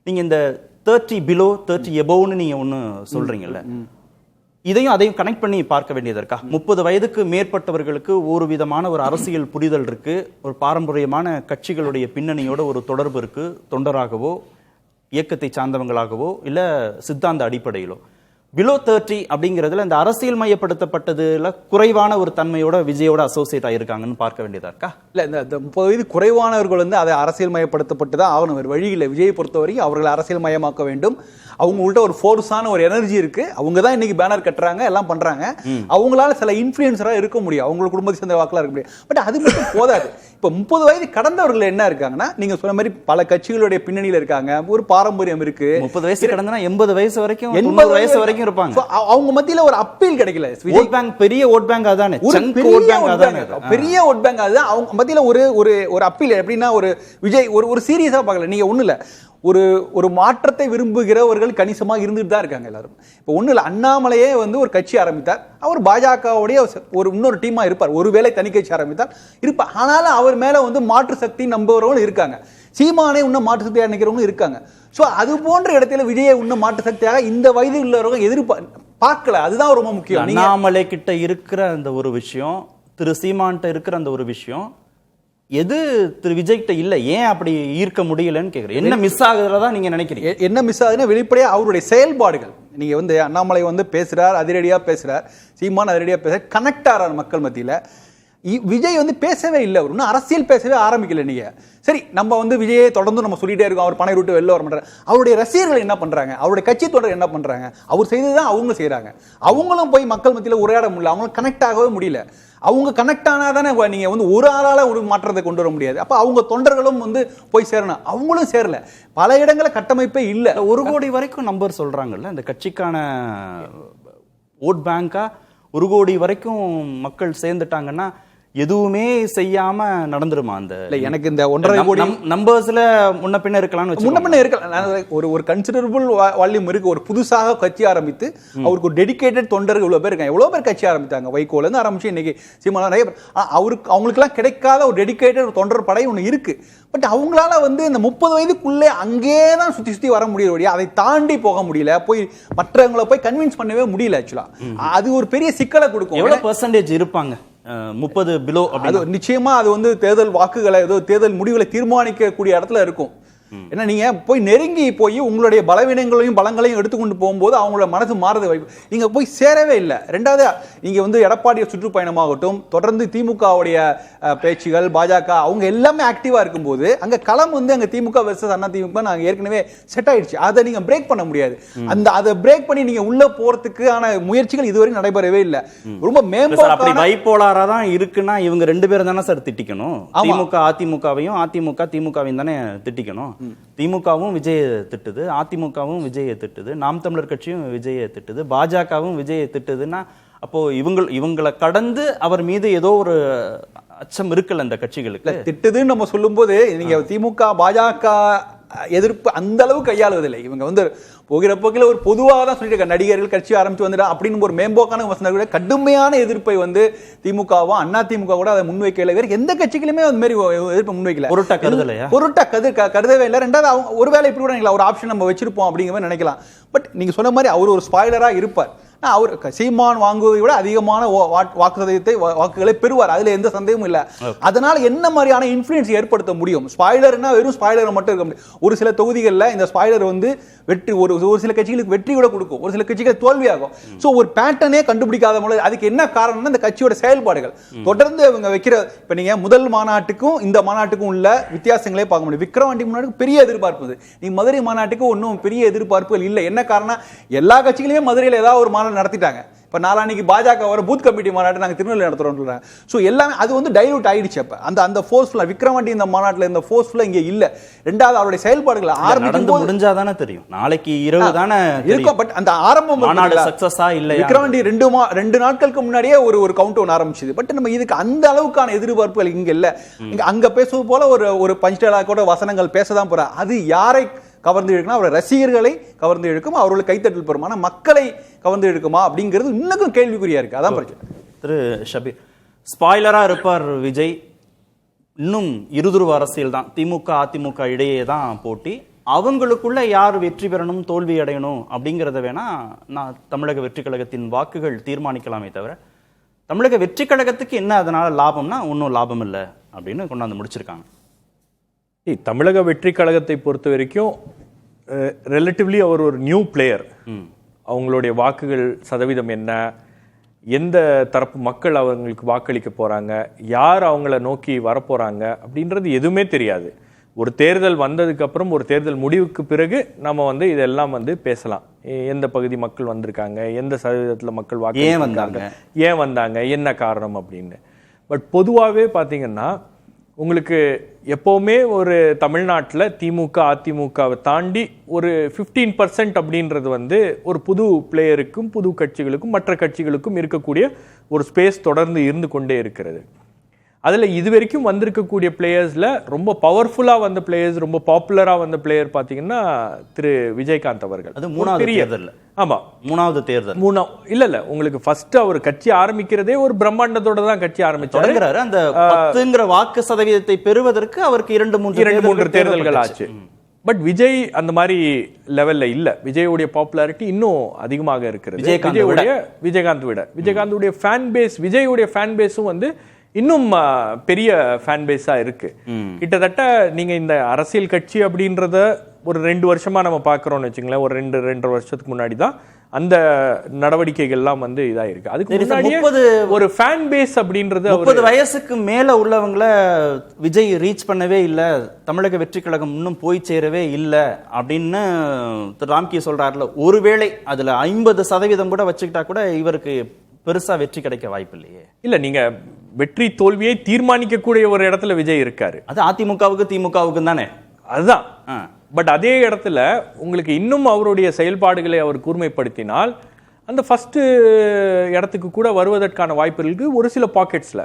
C: நீங்க இந்த 30 பிலோ 30 எபோவ்னு நீங்க ஒண்ணு சொல்றீங்கல்ல, இதையும் அதையும் கனெக்ட் பண்ணி பார்க்க வேண்டியது இருக்கா? 30 வயதுக்கு மேற்பட்டவர்களுக்கு ஒரு விதமான ஒரு அரசியல் புரிதல் இருக்கு, ஒரு பாரம்பரியமான கட்சிகளுடைய பின்னணியோட ஒரு தொடர்பு இருக்கு, தொண்டராகவோ இயக்கத்தை சார்ந்தவங்களாகவோ இல்ல சித்தாந்த அடிப்படையிலோ. பிலோ 30 அப்படிங்கிறதுல இந்த அரசியல் மையப்படுத்தப்பட்டதுல குறைவான ஒரு தன்மையோட விஜயோட அசோசியேட் ஆயிருக்காங்கன்னு பார்க்க வேண்டியதா இருக்கா? இல்ல,
E: இந்த 30 வயது குறைவானவர்கள் வந்து அதை அரசியல் மையப்படுத்தப்பட்டுதான் ஆகணும். வேறு வழி இல்லை. விஜயை பொறுத்த வரைக்கும் அவர்களை அரசியல் மயமாக்க வேண்டும். அவங்கள்ட்ட ஒரு ஃபோர்ஸான ஒரு எனர்ஜி இருக்கு. அவங்க தான் இன்னைக்கு பேனர் கட்டுறாங்க, எல்லாம் பண்றாங்க. அவங்களால சில இன்ஃபுளுசரா இருக்க முடியும், அவங்க குடும்பத்தை சேர்ந்த வாக்குலாம் இருக்க முடியும். பட் அது மட்டும் போதாது. இப்ப 30 வயது கடந்தவர்கள் என்ன இருக்காங்கன்னா, நீங்க சொன்ன மாதிரி பல கட்சிகளுடைய பின்னணியில இருக்காங்க, ஒரு பாரம்பரியம் இருக்கு.
C: 30 வயசு கடந்தனா 80 வயசு வரைக்கும் 80 வயசு வரைக்கும் இருப்பாங்க.
E: அவங்க மத்தியில ஒரு அப்பீல் கிடைக்கல.
C: ஓட் பேங்க், பெரிய ஓட் பேங்க் அதானே,
E: பெரிய ஓட் பேங்க் அதுதான். அவங்க மத்தியில ஒரு அப்பீல் எப்படின்னா, ஒரு விஜய் ஒரு சீரியஸா பார்க்கல. நீங்க ஒண்ணு இல்ல, ஒரு மாற்றத்தை விரும்புகிறவர்கள் கணிசமாக இருந்துட்டு தான் இருக்காங்க எல்லாரும். இப்போ ஒன்றும் இல்லை, அண்ணாமலையே வந்து ஒரு கட்சி ஆரம்பித்தார். அவர் பாஜகவுடைய இன்னொரு டீமா இருப்பார். ஒருவேளை தனி கட்சி ஆரம்பித்தார் இருப்பார். ஆனாலும் அவர் மேல வந்து மாற்று சக்தி நம்புறவங்களும் இருக்காங்க. சீமானே இன்னும் மாற்று சக்தியாக நினைக்கிறவங்களும் இருக்காங்க. ஸோ அது போன்ற இடத்துல விஜயை இன்னும் மாற்று சக்தியாக இந்த வயது உள்ளவங்க பார்க்கல. அதுதான் ரொம்ப முக்கியம்.
C: அண்ணாமலை கிட்ட இருக்கிற அந்த ஒரு விஷயம், திரு சீமான்கிட்ட இருக்கிற அந்த ஒரு விஷயம் எது திரு விஜய் கிட்ட இல்ல, ஏன் அப்படி ஈர்க்க முடியலன்னு கேக்குறேன். என்ன மிஸ் ஆகுதுலதான் நீங்க நினைக்கிறீங்க?
E: என்ன மிஸ் ஆகுதுன்னா, வெளிப்படையா அவருடைய செயல்பாடுகள். நீங்க வந்து அண்ணாமலை வந்து பேசுறார், அதிரடியா பேசுறார், சீமான் அதிரடியா பேசுறார், கனெக்ட் ஆறார் மக்கள் மத்தியில. விஜய் வந்து பேசவே இல்லை. அவர் இன்னும் அரசியல் பேசவே ஆரம்பிக்கல. நீங்க சரி, நம்ம வந்து விஜயை தொடர்ந்து நம்ம சொல்லிட்டே இருக்கோம், அவர் பணை விட்டு வெளில வர மாட்டார். அவருடைய ரசிகர்கள் என்ன பண்றாங்க, அவருடைய கட்சி தொடர் என்ன பண்றாங்க, அவர் செய்ததுதான் அவங்க செய்யறாங்க. அவங்களும் போய் மக்கள் மத்தியில் உரையாட முடியல, அவங்களும் கனெக்ட் ஆகவே முடியல. அவங்க கனெக்ட் ஆனாதானே நீங்க வந்து ஒரு ஆளால ஒரு மாற்றத்தை கொண்டு வர முடியாது. அப்ப அவங்க தொண்டர்களும் வந்து போய் சேரணும், அவங்களும் சேரல. பல இடங்கள கட்டமைப்பே இல்லை.
C: 1 கோடி வரைக்கும் நம்பர் சொல்றாங்கல்ல, இந்த கட்சிக்கான ஓட் பேங்கா 1 கோடி வரைக்கும் மக்கள் சேர்ந்துட்டாங்கன்னா எதுவுமே செய்யாம நடந்துருமா? அந்த
E: எனக்கு இந்த 1.5 கோடி
C: நம்பர்ஸ்ல முன்ன பின்ன இருக்கலாம்,
E: முன்ன பின்ன இருக்கலாம். ஒரு கன்சிடரபிள் வால்யூம் இருக்கு. ஒரு புதுசாக கட்சி ஆரம்பித்து அவருக்கு ஒரு டெடிகேட்டட் தொண்டர்கள் இவ்வளவு பேர் இருக்காங்க. எவ்வளவு பேர் கட்சி ஆரம்பித்தாங்க, வைகோல இருந்து ஆரம்பிச்சு இன்னைக்கு சீமான் நிறைய பேர். அவங்களுக்கு எல்லாம் கிடைக்காத ஒரு டெடிகேட்டட் தொண்டர் படை ஒன்று இருக்கு. பட் அவங்களால வந்து இந்த 30 வயதுக்குள்ளே அங்கேதான் சுத்தி வர முடியல, அதை தாண்டி போக முடியல, போய் மற்றவங்களை போய் கன்வின்ஸ் பண்ணவே முடியல. ஆக்சுவலா அது ஒரு பெரிய சிக்கலை கொடுக்கும்.
C: எவ்வளவு பெர்சன்டேஜ் இருப்பாங்க 30 பிலோ?
E: அது நிச்சயமா அது வந்து தேர்தல் வாக்குகளை, ஏதோ தேர்தல் முடிவுகளை தீர்மானிக்கக்கூடிய இடத்துல இருக்கும். ஏன்னா நீங்க போய் நெருங்கி போய் உங்களுடைய பலவீனங்களையும் பலங்களையும் எடுத்துக்கொண்டு போகும்போது அவங்களோட மனசு மாறுது வாய்ப்பு. நீங்க போய் சேரவே இல்லை. ரெண்டாவது நீங்க வந்து எடப்பாடிய சுற்றுப்பயணமாகட்டும், தொடர்ந்து திமுகவுடைய பேச்சுகள், பாஜக அவங்க எல்லாமே ஆக்டிவா இருக்கும்போது அங்க களம் வந்து அங்க திமுக வெர்சஸ் அண்ணா திமுக நாங்க ஏற்கனவே செட் ஆயிடுச்சு. அதை நீங்க பிரேக் பண்ண முடியாது. அதை பிரேக் பண்ணி நீங்க உள்ள போறதுக்கான முயற்சிகள் இதுவரை நடைபெறவே இல்லை. ரொம்ப மேம்போக்கான
C: பைபோலாரா தான் இருக்குன்னா இவங்க ரெண்டு பேரும் தானே சார் திட்டிக்கணும். திமுக அதிமுகவையும், அதிமுக திமுகவையும் தானே திட்டிக்கணும். திமுகவும் விஜயை திட்டுது, அதிமுகவும் விஜயை திட்டுது, நாம் தமிழர் கட்சியும் விஜயை திட்டுது, பாஜகவும் விஜயை திட்டுதுன்னா அப்போ இவங்களை கடந்து அவர் மீது ஏதோ ஒரு அச்சம் இருக்குல்ல அந்த கட்சிகளுக்கு.
E: திட்டுதுன்னு நம்ம சொல்லும் போது நீங்க திமுக பாஜக எதிர்ப்பு அந்த அளவு கையாளுவதில்லை. இவங்க வந்து போகிற போக்கில் ஒரு பொதுவாக தான் சொல்லிட்டு நடிகர்கள் கட்சி ஆரம்பிச்சு வந்துட்டா அப்படின்னு ஒரு மேம்போக்கான வசனங்கள கடுமையான எதிர்ப்பை வந்து திமுகவும் அண்ணா திமுக கூட அதை முன்வைக்கல. வேற எந்த கட்சிகளுமே அந்த மாதிரி எதிர்ப்பை முன்வைக்கல. பொருட்டா கருதவே இல்லை. ரெண்டாவது அவங்க ஒருவேளை இப்படி கூட ஒரு ஆப்ஷன் நம்ம வச்சிருப்போம் அப்படிங்கிற மாதிரி நினைக்கலாம். பட் நீங்க சொன்ன மாதிரி அவர் ஒரு ஸ்பாய்லரா இருப்பார். அவர் சீமான் வாங்குவதை விட அதிகமான வாக்குகளை பெறுவார். அதுல எந்த சந்தேகமும் இல்ல. அதனால என்ன மாதிரியான இன்ஃப்ளூயன்ஸ் ஏற்படுத்த முடியும்? ஸ்பாய்லர்னா வெறும் ஸ்பாய்லர் மட்டும் இருக்க முடியும். ஒரு சில தொகுதிகளில் இந்த ஸ்பாய்லர் வந்து வெற்றி, ஒரு சில கட்சிகளுக்கு வெற்றி கூட கொடுக்கும், ஒரு சில கட்சிகள் தோல்வியாகும். சோ ஒரு பேட்டர்னே கண்டுபிடிக்காத போது அதுக்கு என்ன காரணம்னா இந்த கட்சியோட செயல்பாடுகள். தொடர்ந்து அவங்க வைக்கிற, இப்ப நீங்க முதல் மாநாட்டுக்கும் இந்த மாநாட்டுக்கும் உள்ள வித்தியாசங்களே பார்க்க முடியும். விக்கிரவாண்டி மாநாட்டுக்கு பெரிய எதிர்பார்ப்பு, நீ மதுரை மாநாட்டுக்கு ஒன்றும் பெரிய எதிர்பார்ப்புகள் இல்லை. என்ன காரணம்? எல்லா கட்சிகளையுமே மதுரையில் ஏதாவது ஒரு நடத்திட்டாங்க. இப்ப நாளான்னைக்கு பாஜக வர பூத் கமிட்டி மாநாட்டு நாங்க திருநெல்வேலி நடத்துறோம். சோ எல்லாமே அது வந்து டைலூட் ஆயிடுச்சு. அப்ப அந்த ஃபோர்ஸ்ஃபுல்லா விக்ரவாண்டி இந்த மாநாட்டுல இந்த ஃபோர்ஸ்ஃபுல்லா இங்க இல்ல. ரெண்டாவது அவருடைய செயல்பாடுகள் ஆரம்பிக்கும் போது
C: முடிஞ்சாதானே தெரியும். நாளைக்கு இரவு தானே இருக்கும்.
E: பட் அந்த ஆரம்பம்
C: மாநாடு சக்சஸா இல்ல.
E: விக்ரவாண்டி 2 நாட்களுக்கு முன்னாடியே ஒரு கவுண்ட் டவுன் ஆரம்பிச்சது. பட் நம்ம இதுக்கு அந்த அளவுக்கான எதிர்பார்ப்புகள் இங்க இல்ல. அங்க பேசுவது போல ஒரு பஞ்ச் டயலாக் வசனங்கள் பேசதான் போற. அது யாரை கவர்ந்து இழுக்கணும்? அவருடைய ரசிகர்களை கவர்ந்து இழுக்கும், அவர்களுக்கு கைத்தட்டல் பெறுமா, மக்களை கவர்ந்து இழுக்குமா அப்படிங்கிறது இன்னும் கேள்விக்குறியா இருக்கு. அதான் பிரச்சனை.
C: திரு ஷபீர், ஸ்பாய்லரா இருப்பார் விஜய். இன்னும் இருதுருவ அரசியல் தான். திமுக அதிமுக இடையே தான் போட்டி. அவங்களுக்குள்ள யார் வெற்றி பெறணும் தோல்வி அடையணும் அப்படிங்கிறத வேணா நான் தமிழக வெற்றி கழகத்தின் வாக்குகள் தீர்மானிக்கலாமே தவிர தமிழக வெற்றி கழகத்துக்கு என்ன அதனால லாபம்னா ஒன்றும் லாபம் இல்லை அப்படின்னு கொண்டாந்து முடிச்சிருக்காங்க.
F: தமிழக வெற்றி கழகத்தை பொறுத்த வரைக்கும் ரிலேட்டிவ்லி அவர் ஒரு நியூ பிளேயர். அவங்களுடைய வாக்குகள் சதவீதம் என்ன, எந்த தரப்பு மக்கள் அவங்களுக்கு வாக்களிக்க போறாங்க, யார் அவங்கள நோக்கி வரப்போறாங்க அப்படின்றது எதுவுமே தெரியாது. ஒரு தேர்தல் வந்ததுக்கு அப்புறம், ஒரு தேர்தல் முடிவுக்கு பிறகு நம்ம வந்து இதெல்லாம் வந்து பேசலாம். எந்த பகுதி மக்கள் வந்திருக்காங்க, எந்த சதவீதத்தில் மக்கள் வாக்கு ஏன் வந்தாங்க, என்ன காரணம் அப்படின்னு. பட் பொதுவாகவே பார்த்தீங்கன்னா உங்களுக்கு எப்போவுமே ஒரு தமிழ்நாட்டில் திமுக அதிமுகவை தாண்டி ஒரு 15% அப்படின்றது வந்து ஒரு புது பிளேயருக்கும் புது கட்சிகளுக்கும் மற்ற கட்சிகளுக்கும் இருக்கக்கூடிய ஒரு ஸ்பேஸ் தொடர்ந்து இருந்து கொண்டே இருக்கிறது. அதில் இது வரைக்கும் வந்திருக்கக்கூடிய பிளேயர்ஸில் ரொம்ப பவர்ஃபுல்லாக வந்த பிளேயர்ஸ், ரொம்ப பாப்புலராக வந்த பிளேயர் பார்த்தீங்கன்னா திரு விஜயகாந்த் அவர்கள்.
C: அது மூணாவது தேர்தல்.
F: ஆமாம்,
C: மூணாவது தேர்தல்.
F: இல்ல உங்களுக்கு ஃபர்ஸ்ட் அவர் கட்சி ஆரம்பிக்கிறதே ஒரு பிரம்மாண்டத்தோட தான் கட்சி ஆரம்பிச்சாரு.
C: அந்த 10ங்கிற வாக்கு சதவீதத்தை பெறுவதற்கு அவருக்கு 2-3
F: தேர்தல்கள் ஆச்சு. பட் விஜய் அந்த மாதிரி லெவல்ல இல்ல. விஜயோடைய பாப்புலாரிட்டி இன்னும் அதிகமாக இருக்கிறது. விஜயகாந்துடைய ஃபேன் பேஸ், விஜயோடைய ஃபேன் பேஸும் வந்து இன்னும் பெரிய ஃபேன் பேஸா இருக்கு. கிட்டத்தட்ட நீங்க இந்த அரசியல் கட்சி அப்படின்றத ஒரு 2 வருஷமா நம்ம பாக்குறோம்னு வச்சுங்களேன். ஒரு 2-2.5 வருஷத்துக்கு முன்னாடி தான் அந்த நடவடிக்கைகள்லாம் வந்து இதாயிருக்கு. அதுக்கு முன்னாடியே ஒரு ஃபேன் பேஸ் அப்படின்றது
C: 30 வயசுக்கு மேல உள்ளவங்களை விஜய் ரீச் பண்ணவே இல்லை, தமிழக வெற்றி கழகம் இன்னும் போய் சேரவே இல்லை அப்படின்னு திரு ராம்கி சொல்றாருல. ஒருவேளை அதுல 50% கூட வச்சுக்கிட்டா கூட இவருக்கு பெருசா வெற்றி கிடைக்க வாய்ப்பு இல்லையே.
F: இல்ல, நீங்க வெற்றி தோல்வியை தீர்மானிக்கக்கூடிய ஒரு இடத்துல விஜய் இருக்காரு.
C: அது அதிமுகவுக்கு திமுகவுக்கும் தானே.
F: அதுதான். பட் அதே இடத்துல உங்களுக்கு இன்னும் அவருடைய செயல்பாடுகளை அவர் கூர்மைப்படுத்தினால் அந்த ஃபர்ஸ்ட் இடத்துக்கு கூட வருவதற்கான வாய்ப்பு இருக்கு. ஒரு சில பாக்கெட்ஸ்ல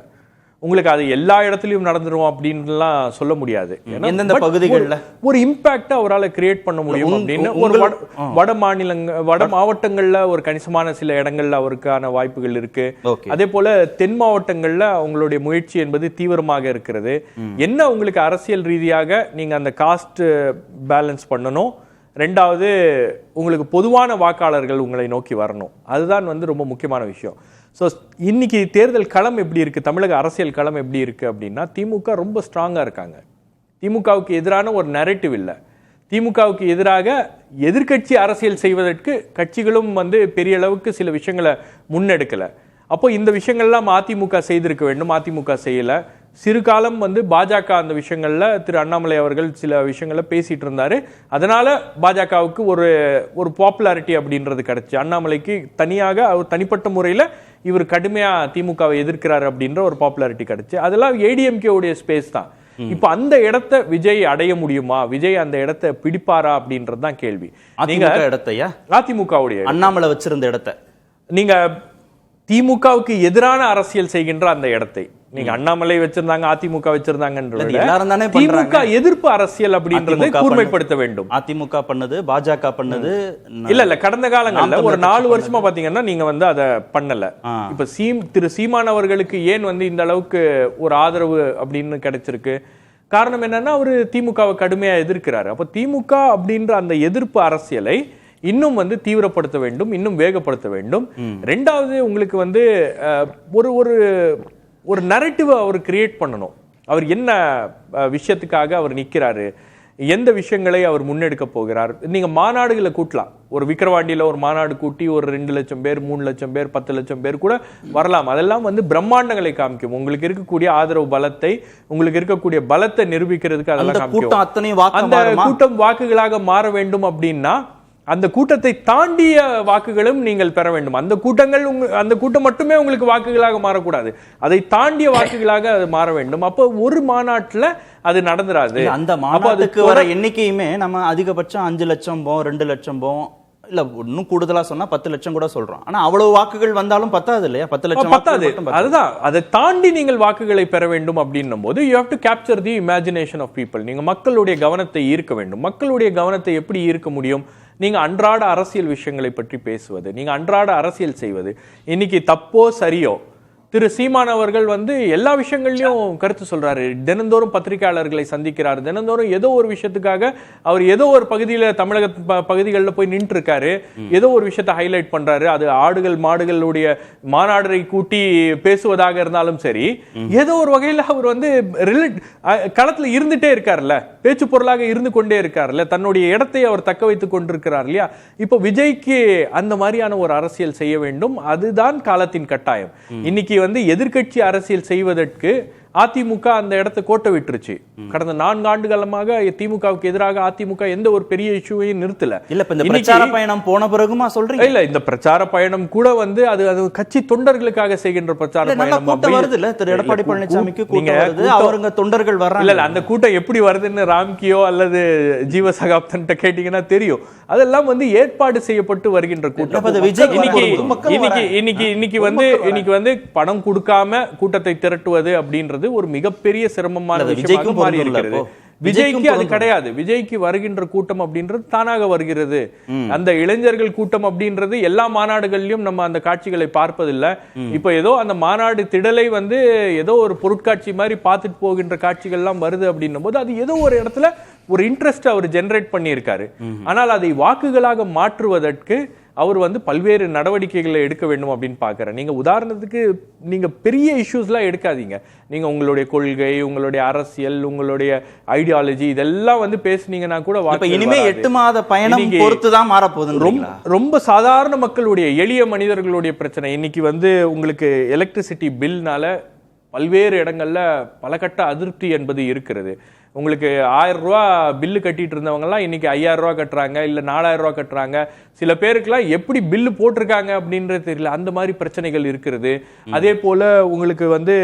F: உங்களுக்கு அது எல்லா இடத்துலயும் நடந்துரும் அப்படின்லாம் சொல்ல முடியாது.
C: எந்தெந்த பகுதிகளில்
F: ஒரு இம்பாக்ட் அவரால் கிரியேட் பண்ண முடியும் அப்படின்னு ஒரு வட மாவட்டங்கள்ல ஒரு கணிசமான சில இடங்கள்ல அவருக்கான வாய்ப்புகள் இருக்கு. அதே போல தென் மாவட்டங்கள்ல அவங்களுடைய முயற்சி என்பது தீவிரமாக இருக்கிறது. என்ன உங்களுக்கு அரசியல் ரீதியாக நீங்க அந்த காஸ்ட் பேலன்ஸ் பண்ணணும். ரெண்டாவது உங்களுக்கு பொதுவான வாக்காளர்கள் உங்களை நோக்கி வரணும். அதுதான் வந்து ரொம்ப முக்கியமான விஷயம். ஸோ இன்னைக்கு தேர்தல் களம் எப்படி இருக்கு, தமிழக அரசியல் களம் எப்படி இருக்கு அப்படின்னா திமுக ரொம்ப ஸ்ட்ராங்கா இருக்காங்க. திமுகவுக்கு எதிரான ஒரு நரேட்டிவ் இல்லை. திமுகவுக்கு எதிராக எதிர்க்கட்சி அரசியல் செய்வதற்கு கட்சிகளும் வந்து பெரிய அளவுக்கு சில விஷயங்களை முன்னெடுக்கல. அப்போ இந்த விஷயங்கள்லாம் அதிமுக செய்திருக்க வேண்டும், அதிமுக செய்யல. சிறு காலம் வந்து பாஜக அந்த விஷயங்கள்ல திரு அண்ணாமலை அவர்கள் சில விஷயங்களை பேசிட்டு இருந்தாரு. அதனால பாஜகவுக்கு ஒரு பாப்புலாரிட்டி அப்படின்றது கிடைச்சு, அண்ணாமலைக்கு தனியாக அவர் தனிப்பட்ட முறையில இவர் கடுமையா திமுகவை எதிர்க்கிறார் அப்படின்ற ஒரு பாப்புலாரிட்டி கிடைச்சு. அதெல்லாம் ஏடிஎம்கே உடைய ஸ்பேஸ் தான். இப்ப அந்த இடத்தை விஜய் அடைய முடியுமா, விஜய் அந்த இடத்தை பிடிப்பாரா அப்படின்றது தான் கேள்வி. நீங்க
C: இடத்தையா
F: அதிமுகவுடைய
C: அண்ணாமலை வச்சிருந்த இடத்தை
F: நீங்க திமுகவுக்கு எதிரான அரசியல் செய்கின்ற அந்த இடத்தை நீங்க அண்ணாமலை வச்சிருந்தாங்க, அதிமுக வச்சிருந்தாங்கன்றது திமுக எதிர்ப்பு அரசியல் அப்படின்றதை கூர்மைப்படுத்த வேண்டும்.
C: அதிமுக பண்ணது, பாஜக பண்ணது
F: இல்ல கடந்த காலங்கள்ல ஒரு 4 வருஷமா பாத்தீங்கன்னா நீங்க வந்து அதை பண்ணல. இப்ப திரு சீமான் அவர்களுக்கு ஏன் வந்து இந்த அளவுக்கு ஒரு ஆதரவு அப்படின்னு கிடைச்சிருக்கு? காரணம் என்னன்னா அவரு திமுகவை கடுமையா எதிர்க்கிறாரு. அப்ப திமுக அப்படின்ற அந்த எதிர்ப்பு அரசியலை இன்னும் வந்து தீவிரப்படுத்த வேண்டும், இன்னும் வேகப்படுத்த வேண்டும். ரெண்டாவது உங்களுக்கு வந்து ஒரு நரேட்டிவை அவர் கிரியேட் பண்ணணும். அவர் என்ன விஷயத்துக்காக அவர் நிற்கிறாரு, எந்த விஷயங்களை அவர் முன்னெடுக்க போகிறார். நீங்க மாநாடுகளை கூட்டலாம். ஒரு விக்கிரவாண்டியில ஒரு மாநாடு கூட்டி ஒரு 2 லட்சம் பேர், 3 லட்சம் பேர், 10 லட்சம் பேர் கூட வரலாம். அதெல்லாம் வந்து பிரம்மாண்டங்களை காமிக்கும். உங்களுக்கு இருக்கக்கூடிய ஆதரவு பலத்தை, உங்களுக்கு இருக்கக்கூடிய பலத்தை நிரூபிக்கிறதுக்கு அதெல்லாம் காமிக்கும். அந்த கூட்டம் வாக்குகளாக மாற வேண்டும் அப்படின்னா அந்த கூட்டத்தை தாண்டிய வாக்குகளும் நீங்கள் பெற வேண்டும். அந்த கூட்டம் மட்டுமே உங்களுக்கு வாக்குகளாக மாறக்கூடாது, அதை தாண்டிய வாக்குகளாக அது மாற வேண்டும். அப்போ ஒரு மாநாட்டுல அது நடந்துராது.
C: அந்த மாநாட்டுக்கு வர எண்ணிக்கையுமே நம்ம அதிகபட்சம் 5 லட்சம் 2 லட்சம் இல்ல இன்னும் கூடுதலா சொன்னா 10 லட்சம் கூட சொல்றோம். ஆனா அவ்வளவு வாக்குகள் வந்தாலும் பத்தாது இல்லையா? 10 லட்சம்
F: பத்தாது. அதுதான், அதை தாண்டி நீங்கள் வாக்குகளை பெற வேண்டும் அப்படின்னும் போது you have to capture the imagination of people. நீங்க மக்களுடைய கவனத்தை ஈர்க்க வேண்டும். மக்களுடைய கவனத்தை எப்படி ஈர்க்க முடியும்? நீங்க அன்றாட அரசியல் விஷயங்களை பற்றி பேசுவது, நீங்க அன்றாட அரசியல் செய்வது. இன்னைக்கு தப்போ சரியோ, திரு சீமான் அவர்கள் வந்து எல்லா விஷயங்கள்லயும் கருத்து சொல்றாரு. தினந்தோறும் பத்திரிகையாளர்களை சந்திக்கிறார். தினந்தோறும் ஏதோ ஒரு விஷயத்துக்காக அவர் ஏதோ ஒரு பகுதியில, தமிழக பகுதிகளில் போய் நின்று இருக்காரு. ஏதோ ஒரு விஷயத்தை ஹைலைட் பண்றாரு. அது ஆடுகள் மாடுகளுடைய மாநாடை கூட்டி பேசுவதாக இருந்தாலும் சரி, ஏதோ ஒரு வகையில் அவர் வந்து களத்துல இருந்துட்டே இருக்காருல்ல, பேச்சு பொருளாக இருந்து கொண்டே இருக்காருல்ல, தன்னுடைய இடத்தை அவர் தக்க வைத்துக் கொண்டிருக்கிறார் இல்லையா? இப்போ விஜய்க்கு அந்த மாதிரியான ஒரு அரசியல் செய்ய வேண்டும். அதுதான் காலத்தின் கட்டாயம். இன்னைக்கு வந்து எதிர்க்கட்சி அரசியல் செய்வதற்கு அதிமுக அந்த இடத்தை கோட்டை விட்டுருச்சு. கடந்த 4 ஆண்டு காலமாக திமுகவுக்கு எதிராக அதிமுக எந்த ஒரு பெரிய இஷ்யூவையும் நிறுத்தல.
C: இல்ல இந்த பிரச்சார பயணம் போன பிறகுமா சொல்றீங்க?
F: இல்ல இந்த பிரச்சார பயணம் கூட வந்து அது கட்சி தொண்டர்களுக்காக செய்கின்ற பிரச்சார பயணம்
C: வருது இல்ல. திரு எடப்பாடி பழனிசாமிக்கு கூட்டம் வருது, அவருங்க தொண்டர்கள் வர்றாங்க.
F: இல்ல அந்த கூட்டம் எப்படி வருதுன்னு ராம்கியோ அல்லது ஜீவ சகாப்தன் கேட்டீங்கன்னா தெரியும். அதெல்லாம் வந்து ஏற்பாடு செய்யப்பட்டு வருகின்ற கூட்டம். இன்னைக்கு வந்து பணம் கொடுக்காம கூட்டத்தை திரட்டுவது அப்படின்றது ஒரு மிகப்பெரிய சிரமமான விஷயமாக மாறி இருக்கிறது. விஜய்க்கு அது கிடையாது. விஜய்க்கு வருகின்ற கூட்டம் அப்படின்றது தானாக வருகிறது. அந்த இளைஞர்கள் கூட்டம் அப்படின்றது எல்லா மாநாடுகளிலும் நம்ம அந்த காட்சிகளை பார்ப்பதில்லை. இப்ப ஏதோ அந்த மாநாடு திடலை வந்து ஏதோ ஒரு பொருட்காட்சி மாதிரி பார்த்துட்டு போகின்ற காட்சிகள் எல்லாம் வருது அப்படின்னும் போது அது ஏதோ ஒரு இடத்துல ஒரு இன்ட்ரெஸ்ட் அவர் ஜெனரேட் பண்ணியிருக்காரு. ஆனால் அதை வாக்குகளாக மாற்றுவதற்கு அவர் வந்து பல்வேறு நடவடிக்கைகளை எடுக்க வேண்டும் அப்படின்னு பாக்குறேன். நீங்க உதாரணத்துக்கு நீங்க பெரிய இஷ்யூஸ்லாம் எடுக்காதீங்க. நீங்க உங்களுடைய கொள்கை, உங்களுடைய அரசியல், உங்களுடைய ஐடியாலஜி இதெல்லாம் வந்து பேசுனீங்கன்னா கூட
C: இனிமே 8 மாத பயணம் பொறுத்துதான் மாறப்போகுது.
F: ரொம்ப சாதாரண மக்களுடைய, எளிய மனிதர்களுடைய பிரச்சனை. இன்னைக்கு வந்து உங்களுக்கு எலக்ட்ரிசிட்டி பில்னால பல்வேறு இடங்கள்ல பல கட்ட அதிருப்தி என்பது இருக்கிறது. உங்களுக்கு 1000 ரூபா பில்லு கட்டிட்டு இருந்தவங்க எல்லாம் இன்னைக்கு 5000 ரூபா கட்டுறாங்க, இல்ல 4000 ரூபா கட்டுறாங்க. சில பேருக்குலாம் எப்படி பில்லு போட்டிருக்காங்க அப்படின்றது தெரியல. அந்த மாதிரி பிரச்சனைகள் இருக்கிறது. அதே போல உங்களுக்கு வந்து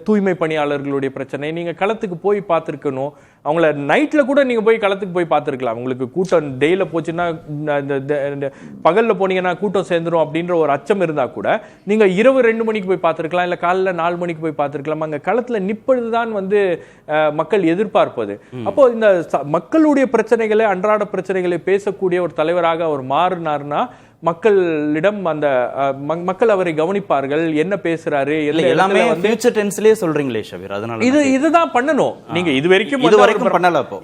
F: தூய்மை பணியாளர்களுடைய பிரச்சனை. நீங்க களத்துக்கு போய் பார்த்திருக்கணும். அவங்கள நைட்ல கூட நீங்க போய் களத்துக்கு போய் பார்த்திருக்கலாம். உங்களுக்கு கூட்டம் டெய்ல போச்சுன்னா, பகல்ல போனீங்கன்னா கூட்டம் சேர்ந்துரும் அப்படின்ற ஒரு அச்சம் இருந்தா கூட நீங்க இரவு 2 மணிக்கு போய் பார்த்திருக்கலாம், இல்ல காலைல 4 மணிக்கு போய் பார்த்திருக்கலாம். அங்க களத்துல நிப்பதுதான் வந்து மக்கள் எதிர்பார்ப்பு. அப்போ இந்த மக்களுடைய பிரச்சனைகளை, அன்றாட பிரச்சனைகளை பேசக்கூடிய ஒரு தலைவராக அவர் மாறினார்னா மக்களிடம் அந்த மக்கள் அவரை கவனிப்பார்கள். என்ன பேசுறாரு
C: எல்லாமே ஃபியூச்சர் டென்ஸ்லயே சொல்றீங்களே ஷபீர். அதனால
F: இதுதான் பண்ணணும். நீங்க இது வரைக்கும்
C: பண்ணல. அப்போ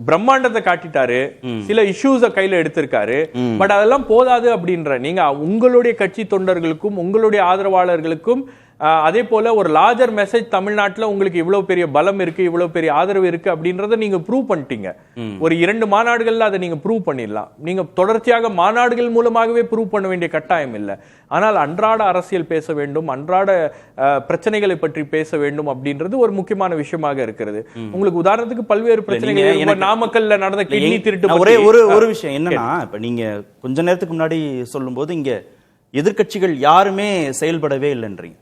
F: பிரம்மாண்டத்தை காட்டிட்டாரு, சில இஷ்யூஸ கையில எடுத்திருக்காரு. பட் அதெல்லாம் போதாது அப்படின்ற நீங்க உங்களுடைய கட்சி தொண்டர்களுக்கும் உங்களுடைய ஆதரவாளர்களுக்கும் அதே போல ஒரு லார்ஜர் மெசேஜ் தமிழ்நாட்டில் உங்களுக்கு இவ்வளவு பெரிய பலம் இருக்கு, இவ்வளவு பெரிய ஆதரவு இருக்கு அப்படின்றத நீங்க ப்ரூவ் பண்ணிட்டீங்க. ஒரு 2 மாநாடுகள்ல அதை நீங்க ப்ரூவ் பண்ணிடலாம். நீங்க தொடர்ச்சியாக மாநாடுகள் மூலமாகவே ப்ரூவ் பண்ண வேண்டிய கட்டாயம் இல்லை. ஆனால் அன்றாட அரசியல் பேச வேண்டும், அன்றாட பிரச்சனைகளை பற்றி பேச வேண்டும் அப்படின்றது ஒரு முக்கியமான விஷயமாக இருக்கிறது. உங்களுக்கு உதாரணத்துக்கு பல்வேறு பிரச்சனைகள், நாமக்கல்ல நடந்த கிட்னி திருட்டு
C: ஒரே ஒரு விஷயம் என்னன்னா, இப்ப நீங்க கொஞ்ச நேரத்துக்கு முன்னாடி சொல்லும்போது இங்க எதிர்க்கட்சிகள் யாருமே செயல்படவே இல்லைன்றீங்க.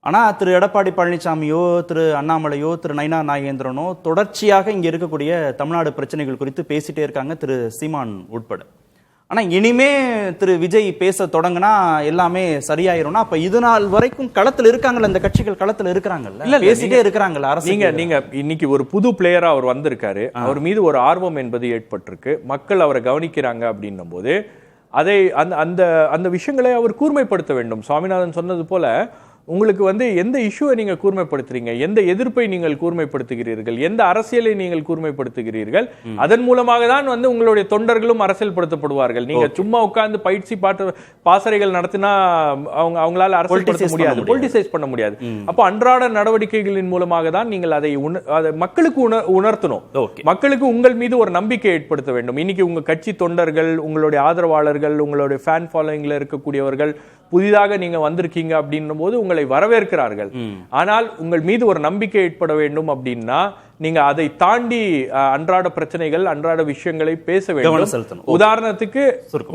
C: ஆனா திரு எடப்பாடி பழனிசாமியோ, திரு அண்ணாமலையோ, திரு நயினா நாகேந்திரனோ தொடர்ச்சியாக இங்க இருக்கக்கூடிய தமிழ்நாடு பிரச்சனைகள் குறித்து பேசிட்டே இருக்காங்க, திரு சீமான் உட்பட. ஆனா இனிமே திரு விஜய் பேச தொடங்கினா எல்லாமே சரியாயிரும்னா, அப்ப இது நாள் வரைக்கும் களத்துல இருக்காங்கல்ல, இந்த கட்சிகள் களத்துல இருக்கிறாங்கல்ல, பேசிட்டே இருக்கிறாங்கல்ல அரசு.
F: நீங்க இன்னைக்கு ஒரு புது பிளேயரா அவர் வந்திருக்காரு, அவர் மீது ஒரு ஆர்வம் என்பது ஏற்பட்டிருக்கு, மக்கள் அவரை கவனிக்கிறாங்க அப்படின்னும் போது அதை அந்த அந்த விஷயங்களை அவர் கூர்மைப்படுத்த வேண்டும். சுவாமிநாதன் சொன்னது போல உங்களுக்கு எந்த இஷ்யூவை நீங்க கூர்மைப்படுத்துறீங்க, எந்த எதிர்ப்பை நீங்கள் கூர்மைப்படுத்துகிறீர்கள், எந்த அரசியலை நீங்கள் கூர்மைப்படுத்துகிறீர்கள், அதன் மூலமாக தான் உங்களுடைய தொண்டர்களும் அரசியல்படுத்தப்படுவார்கள். நீங்க சும்மா உட்கார்ந்து பயிற்சி பாசறைகள் நடத்தினா அவங்களால அரசியல் முடியாது, பொலிட்டிசைஸ் பண்ண முடியாது. அப்போ அன்றாட நடவடிக்கைகளின் மூலமாக தான் நீங்கள் அதை மக்களுக்கு உணர்த்தணும். மக்களுக்கு உங்கள் மீது ஒரு நம்பிக்கை ஏற்படுத்த வேண்டும். இன்னைக்கு உங்க கட்சி தொண்டர்கள், உங்களுடைய ஆதரவாளர்கள், உங்களுடைய ஃபேன் ஃபாலோயிங்ல இருக்கக்கூடியவர்கள் புதிதாக நீங்க வந்திருக்கீங்க அப்படின்னும் போது உங்களை வரவேற்கிறார்கள். ஆனால் உங்கள் மீது ஒரு நம்பிக்கை ஏற்பட வேண்டும் அப்படின்னா நீங்க அதை தாண்டி அன்றாட பிரச்சனைகள், அன்றாட விஷயங்களை பேச வேண்டும். உதாரணத்துக்கு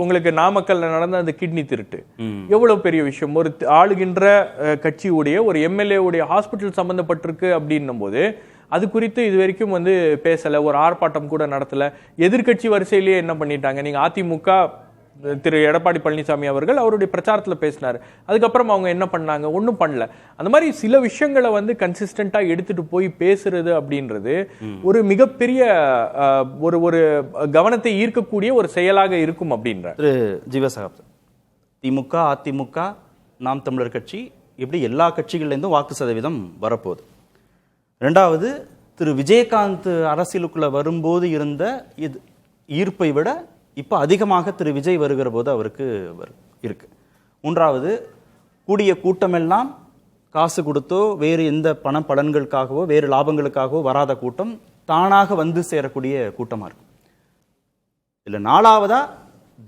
F: உங்களுக்கு நாமக்கல்ல நடந்த அந்த கிட்னி திருட்டு எவ்வளவு பெரிய விஷயம். ஒரு ஆளுகின்ற கட்சியுடைய ஒரு எம்எல்ஏ உடைய ஹாஸ்பிட்டல் சம்பந்தப்பட்டிருக்கு அப்படின்னும் போது அது குறித்து இது வரைக்கும் பேசல, ஒரு ஆர்ப்பாட்டம் கூட நடத்தல. எதிர்கட்சி வரிசையிலேயே என்ன பண்ணிட்டாங்க, நீங்க அதிமுக திரு எடப்பாடி பழனிசாமி அவர்கள் அவருடைய பிரச்சாரத்தில் பேசினார், அதுக்கப்புறம் அவங்க என்ன பண்ணாங்க, ஒன்றும் பண்ணல. அந்த மாதிரி சில விஷயங்களை கன்சிஸ்டண்டா எடுத்துட்டு போய் பேசுறது அப்படின்றது ஒரு மிகப்பெரிய ஒரு கவனத்தை ஈர்க்கக்கூடிய ஒரு செயலாக இருக்கும் அப்படின்ற
C: திரு ஜீவசகாப். திமுக, அதிமுக, நாம் தமிழர் கட்சி, இப்படி எல்லா கட்சிகள்லேருந்தும் வாக்கு சதவீதம் வரப்போகுது. ரெண்டாவது, திரு விஜயகாந்த் அரசியலுக்குள்ள வரும்போது இருந்த ஈர்ப்பை விட இப்போ அதிகமாக திரு விஜய் வருகிற போது அவருக்கு இருக்கு. மூன்றாவது, கூடிய கூட்டமெல்லாம் காசு கொடுத்தோ வேறு எந்த பலன்களுக்காகவோ வேறு லாபங்களுக்காகவோ வராத கூட்டம், தானாக வந்து சேரக்கூடிய கூட்டமா இருக்கும். இல்லை, நாலாவதா,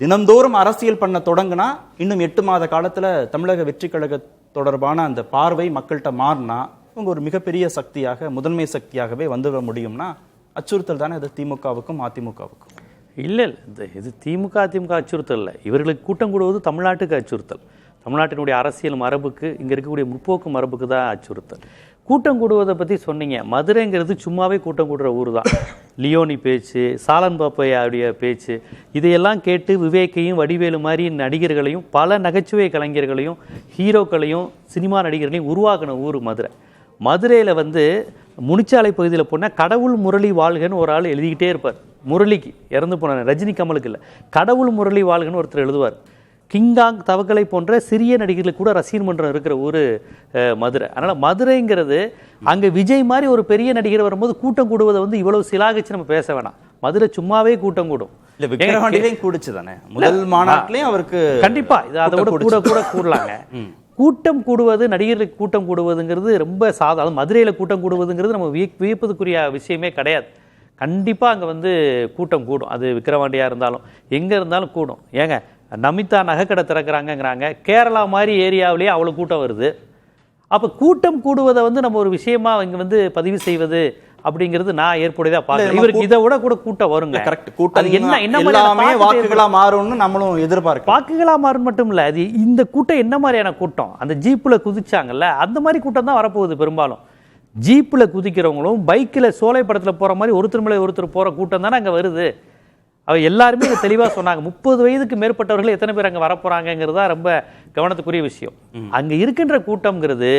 C: தினந்தோறும் அரசியல் பண்ண தொடங்கினா இன்னும் 8 மாத காலத்துல தமிழக வெற்றி கழக தொடர்பான அந்த பார்வை மக்கள்கிட்ட மாறினா இவங்க ஒரு மிகப்பெரிய சக்தியாக, முதன்மை சக்தியாகவே வந்துவிட முடியும்னா அச்சுறுத்தல் தானே அது திமுகவுக்கும் அதிமுகவுக்கும்?
G: இல்லை, இது திமுக அதிமுக அச்சுறுத்தல் இல்லை. இவர்களுக்கு கூட்டம் கூடுவது தமிழ்நாட்டுக்கு அச்சுறுத்தல். தமிழ்நாட்டினுடைய அரசியல் மரபுக்கு, இங்கே இருக்கக்கூடிய முற்போக்கு மரபுக்கு தான் அச்சுறுத்தல். கூட்டம் கூடுவதை பற்றி சொன்னீங்க. மதுரைங்கிறது சும்மாவே கூட்டம் கூடுற ஊர் தான். லியோனி பேச்சு, சாலன் பாப்பையாவுடைய பேச்சு, இதையெல்லாம் கேட்டு விவேக்கையும் வடிவேலு மாதிரி நடிகர்களையும் பல நகைச்சுவை கலைஞர்களையும் ஹீரோக்களையும் சினிமா நடிகர்களையும் உருவாக்கின ஊர் மதுரை. மதுரையில் முனிச்சாலை பகுதியில் போனால் கடவுள் முரளி வாழ்கன்னு ஒரு ஆள் எழுதிக்கிட்டே இருப்பார். முரளிக்கு இறந்து போன ரஜினி கமலுக்கு இல்லை, கடவுள் முரளி வாழ்கன்னு ஒருத்தர் எழுதுவார். கிங்காங், தவக்கலை போன்ற சிறிய நடிகர்களுக்கு கூட ரசிகர் மன்றம் இருக்கிற ஊர் மதுரை. அதனால் மதுரைங்கிறது, அங்கே விஜய் மாதிரி ஒரு பெரிய நடிகர் வரும்போது கூட்டம் கூடுவதை இவ்வளவு சிலாகிச்சு நம்ம பேச வேணாம். மதுரை சும்மாவே கூட்டம் கூடும்.
C: முதல் மாநாட்டிலையும் அவருக்கு
G: கண்டிப்பா இது அதை விட கூட கூடலாங்க. கூட்டம் கூடுவது, நடிகர்களுக்கு கூட்டம் கூடுவதுங்கிறது ரொம்ப சாதாரண. மதுரையில் கூட்டம் கூடுவதுங்கிறது நம்ம வியப்பதுக்குரிய விஷயமே கிடையாது. கண்டிப்பாக அங்கே கூட்டம் கூடும். அது விக்கிரவாண்டியாக இருந்தாலும் எங்கே இருந்தாலும் கூடும். ஏங்க, நமிதா நகைக்கடை திறக்கிறாங்கங்கிறாங்க, கேரளா மாதிரி ஏரியாவிலேயே அவ்வளோ கூட்டம் வருது. அப்போ கூட்டம் கூடுவதை நம்ம ஒரு விஷயமா இங்கே பதிவு செய்வது அப்படிங்கிறது நான் ஏற்புடையதா பார்க்கிறேன். இவருக்கு இதை விட கூட கூட்டம் வருங்க.
C: அது என்ன வாக்குகளா மாறும்னு நம்மளும் எதிர்பார்க்க.
G: வாக்குகளா மாறும் மட்டும் இல்ல, அது இந்த கூட்டம் என்ன மாதிரியான கூட்டம், அந்த ஜீப்ல குதிச்சாங்கல்ல அந்த மாதிரி கூட்டம் தான் வரப்போகுது. பெரும்பாலும் ஜீப்ல குதிக்கிறவங்களும் பைக்கில் சோலை படத்தில் போற மாதிரி ஒருத்தர் மேலே ஒருத்தர் போற கூட்டம் தானே அங்கே வருது. அவ எல்லாருமே இதை தெளிவாக சொன்னாங்க. 30 வயதுக்கு மேற்பட்டவர்கள் எத்தனை பேர் அங்கே வரப்போறாங்கிறது தான் ரொம்ப கவனத்துக்குரிய விஷயம். அங்கே இருக்கின்ற கூட்டம்ங்கிறது,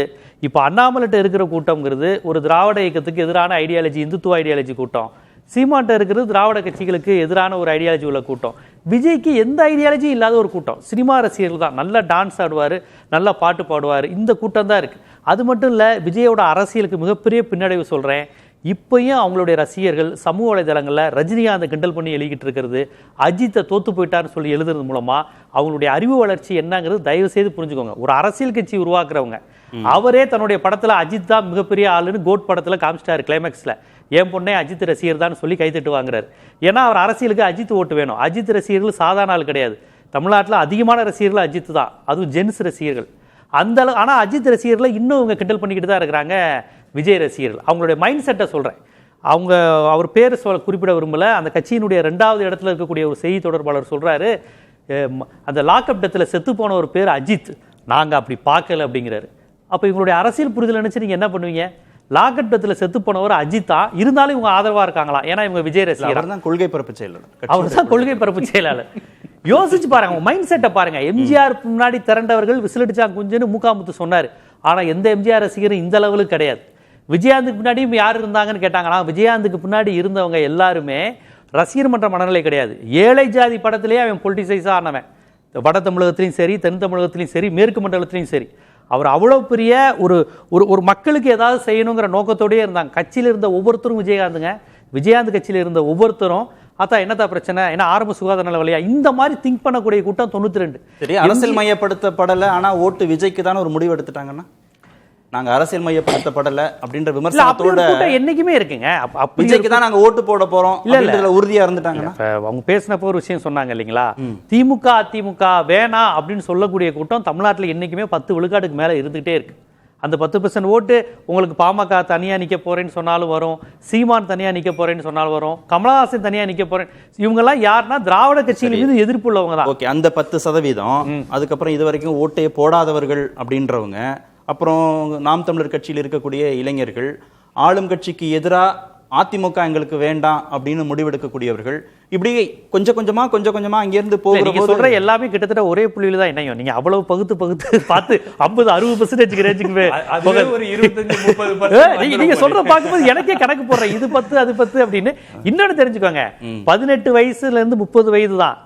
G: இப்போ அண்ணாமலைட்ட இருக்கிற கூட்டம்ங்கிறது ஒரு திராவிட இயக்கத்துக்கு எதிரான ஐடியாலஜி, இந்துத்துவ ஐடியாலஜி கூட்டம். சீமான்ட்ட இருக்கிறது திராவிட கட்சிகளுக்கு எதிரான ஒரு ஐடியாலஜி உள்ள கூட்டம். விஜய்க்கு எந்த ஐடியாலஜி இல்லாத ஒரு கூட்டம். சினிமா ரசிகர்கள் தான், நல்லா டான்ஸ் ஆடுவார், நல்லா பாட்டு பாடுவார். இந்த கூட்டம் தான் இருக்குது. அது மட்டும் இல்லை, விஜயோட அரசியலுக்கு மிகப்பெரிய பின்னடைவு சொல்கிறேன். இப்பயும் அவங்களுடைய ரசிகர்கள் சமூக வலைதளங்களில் ரஜினிகாந்தை கிண்டல் பண்ணி எழுதிக்கிட்டு இருக்கிறது, அஜித்தை தோத்து போயிட்டார்னு சொல்லி எழுதுறது மூலமா அவங்களுடைய அறிவு வளர்ச்சி என்னங்கிறது தயவு செய்து புரிஞ்சுக்கோங்க. ஒரு அரசியல் கட்சி உருவாக்குறவங்க அவரே தன்னுடைய படத்துல அஜித் தான் மிகப்பெரிய ஆளுன்னு கோட் படத்துல காமிச்சிட்டாரு. கிளைமேக்ஸ்ல என் பொண்ணே அஜித் ரசிகர் தான் சொல்லி கைத்தட்டு வாங்குறாரு. ஏன்னா அவர் அரசியலுக்கு அஜித் ஓட்டு வேணும். அஜித் ரசிகர்கள் சாதாரண ஆள் கிடையாது. தமிழ்நாட்டில் அதிகமான ரசிகர்கள் அஜித் தான், அதுவும் ஜென்ஸ் ரசிகர்கள். அந்த அளவு. ஆனால் அஜித் ரசிகர்களை இன்னும் இவங்க கிண்டல் பண்ணிக்கிட்டு தான் இருக்கிறாங்க விஜய் ரசிகர்கள். அவங்களுடைய மைண்ட் செட்டை சொல்கிறேன். அவர் பேர் குறிப்பிட விரும்பல. அந்த கட்சியினுடைய 2வது இடத்துல இருக்கக்கூடிய ஒரு செய்தி தொடர்பாளர் சொல்றாரு, அந்த லாக்அப் டெத்தில் செத்து போன ஒரு பேர் அஜித், நாங்கள் அப்படி பார்க்கல அப்படிங்கிறாரு. அப்போ இவங்களுடைய அரசியல் புரிதல் நினைச்சு நீங்க என்ன பண்ணுவீங்க? லாக்அப் டெத்தில் செத்து போனவர் அஜித் தான், இருந்தாலும் இவங்க ஆதரவா இருக்காங்களா? ஏன்னா இவங்க விஜய் ரசிகர்.
C: அவர் தான் கொள்கை பரப்பு செயலாளர்.
G: அவர் தான் கொள்கை பரப்பு செயலாளர். யோசிச்சு பாருங்க, மைண்ட் செட்டை பாருங்க. எம்ஜிஆர் முன்னாடி திரண்டவர்கள் விசிலடிச்சாங்க குஞ்சுன்னு முகாமுத்து சொன்னார். ஆனா எந்த எம்ஜிஆர் ரசிகரும் இந்த லெவலுக்கு கிடையாது. விஜயகாந்துக்கு முன்னாடியும் யார் இருந்தாங்கன்னு கேட்டாங்கன்னா, விஜயகாந்துக்கு பின்னாடி இருந்தவங்க எல்லாருமே ரசிகர் மன்ற மனநிலை கிடையாது. ஏழை ஜாதி படத்திலேயே அவன் பொலிட்டிசைஸா ஆனவன். வட தமிழகத்திலையும் சரி, தென் தமிழகத்திலையும் சரி, மேற்கு மண்டலத்திலையும் சரி. அவர் அவ்வளோ பெரிய ஒரு மக்களுக்கு ஏதாவது செய்யணுங்கிற நோக்கத்தோடயே இருந்தாங்க. கட்சியில் இருந்த ஒவ்வொருத்தரும் விஜயகாந்துங்க. விஜயகாந்த் கட்சியில் இருந்த ஒவ்வொருத்தரும் அத்தா என்னத்தா பிரச்சனை, ஏன்னா ஆரம்ப சுகாதார நல வழியா இந்த மாதிரி திங்க் பண்ணக்கூடிய கூட்டம் 92.
C: சரி, அரசியல் மையப்படுத்தப்படலை, ஆனா ஓட்டு விஜய்க்கு தானே ஒரு முடிவு எடுத்துட்டாங்கன்னா, நாங்க அரசியல் மையப்படுத்தப்படல அப்படின்ற விமர்சனத்தோட
G: என்னைக்குமே இருக்குங்க.
C: விஜய்க்கு தான் நாங்க ஓட்டு போட போறோம் இல்ல உறுதியா இருந்துட்டாங்கன்னா.
G: அவங்க பேசினப்போ ஒரு விஷயம் சொன்னாங்க இல்லைங்களா, திமுக அதிமுக வேணாம் அப்படின்னு சொல்லக்கூடிய கூட்டம் தமிழ்நாட்டில் என்னைக்குமே 10 விழுக்காட்டுக்கு மேல இருந்துகிட்டே இருக்கு. அந்த 10% ஓட்டு உங்களுக்கு பாமக தனியா நிக்க போறேன்னு சொன்னாலும் வரும், சீமான் தனியா நிக்க போறேன்னு சொன்னாலும் வரும், கமலஹாசன் தனியா நிக்க போறேன். இவங்க எல்லாம் யாருன்னா திராவிட கட்சியில மீது எதிர்ப்பு உள்ளவங்க தான்.
C: ஓகே, அந்த 10%. அதுக்கப்புறம் இது வரைக்கும் ஓட்டே போடாதவர்கள் அப்படின்றவங்க, அப்புறம் நாம் தமிழர் கட்சியில் இருக்கக்கூடிய இளைஞர்கள், ஆளும் கட்சிக்கு எதிராக அதிமுக எங்களுக்கு வேண்டாம் அப்படின்னு முடிவெடுக்கக்கூடியவர்கள், இப்படி கொஞ்சம் கொஞ்சமா அங்கிருந்து போகிற
G: சொல்ற எல்லாமே கிட்டத்தட்ட ஒரே புள்ளியில தான் இணையும். நீங்க அவ்வளவு பகுத்து பார்த்து 50-60% ரேஞ்சுக்கு நீங்க சொல்ற பார்க்கும்போது எனக்கே கணக்கு போடுறேன், இது 10 அது 10 அப்படின்னு. இன்னொன்னு தெரிஞ்சுக்கோங்க, 18 வயசுல இருந்து 30 வயது தான்.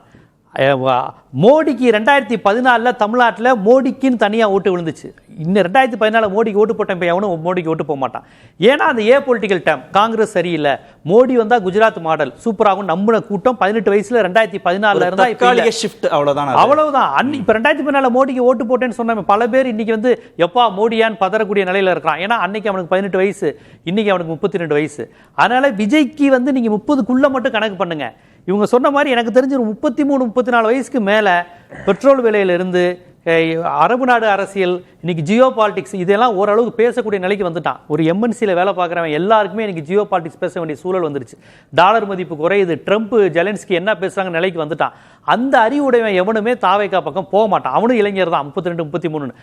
G: மோடிக்கு 2014 தமிழ்நாட்டில் மோடிக்குன்னு தனியாக ஓட்டு விழுந்துச்சு. இன்னும் 2014 மோடிக்கு ஓட்டு போட்டேன், இப்போ எவனும் மோடிக்கு ஓட்டு போக மாட்டான். ஏன்னா அந்த பொலிட்டிக்கல் டைம் காங்கிரஸ் சரியில்லை, மோடி வந்தா குஜராத் மாடல் சூப்பராகும் நம்பின கூட்டம் 18 வயசுல 2014 இருந்தா
C: ஷிஃப்ட் அவ்வளவுதான்.
G: இப்ப 2014 மோடிக்கு ஓட்டு போட்டேன்னு சொன்ன பல பேர் இன்னைக்கு வந்து எப்பா மோடியான்னு பதறக்கூடிய நிலையில இருக்கான். ஏன்னா அன்னைக்கு அவனுக்கு 18 வயசு, இன்னைக்கு அவனுக்கு 32 வயசு. அதனால விஜய்க்கு வந்து நீங்க 30க்குள்ள மட்டும் கணக்கு பண்ணுங்க. இவங்க சொன்ன மாதிரி எனக்கு தெரிஞ்சு 33-34 வயசுக்கு மேல பெட்ரோல் விலையில இருந்து அரபு நாடு அரசியல், இன்னைக்கு ஜியோ பாலிடிக்ஸ், இதெல்லாம் ஓரளவுக்கு பேசக்கூடிய நிலைக்கு வந்துட்டான். ஒரு எம்என்சியில் வேலை பார்க்குறவன் எல்லாருக்குமே இன்னைக்கு ஜியோ பாலிடிக்ஸ் பேச வேண்டிய சூழல் வந்துருச்சு. டாலர் மதிப்பு குறையுது, ட்ரம்ப் ஜெலன்ஸ்கி என்ன பேசுறாங்க நிலைக்கு வந்துட்டான். அந்த அறிவுடையவன் எவனுமே தாவேக்கா பக்கம் போக மாட்டான். அவனும் இளைஞர் தான், 32-33.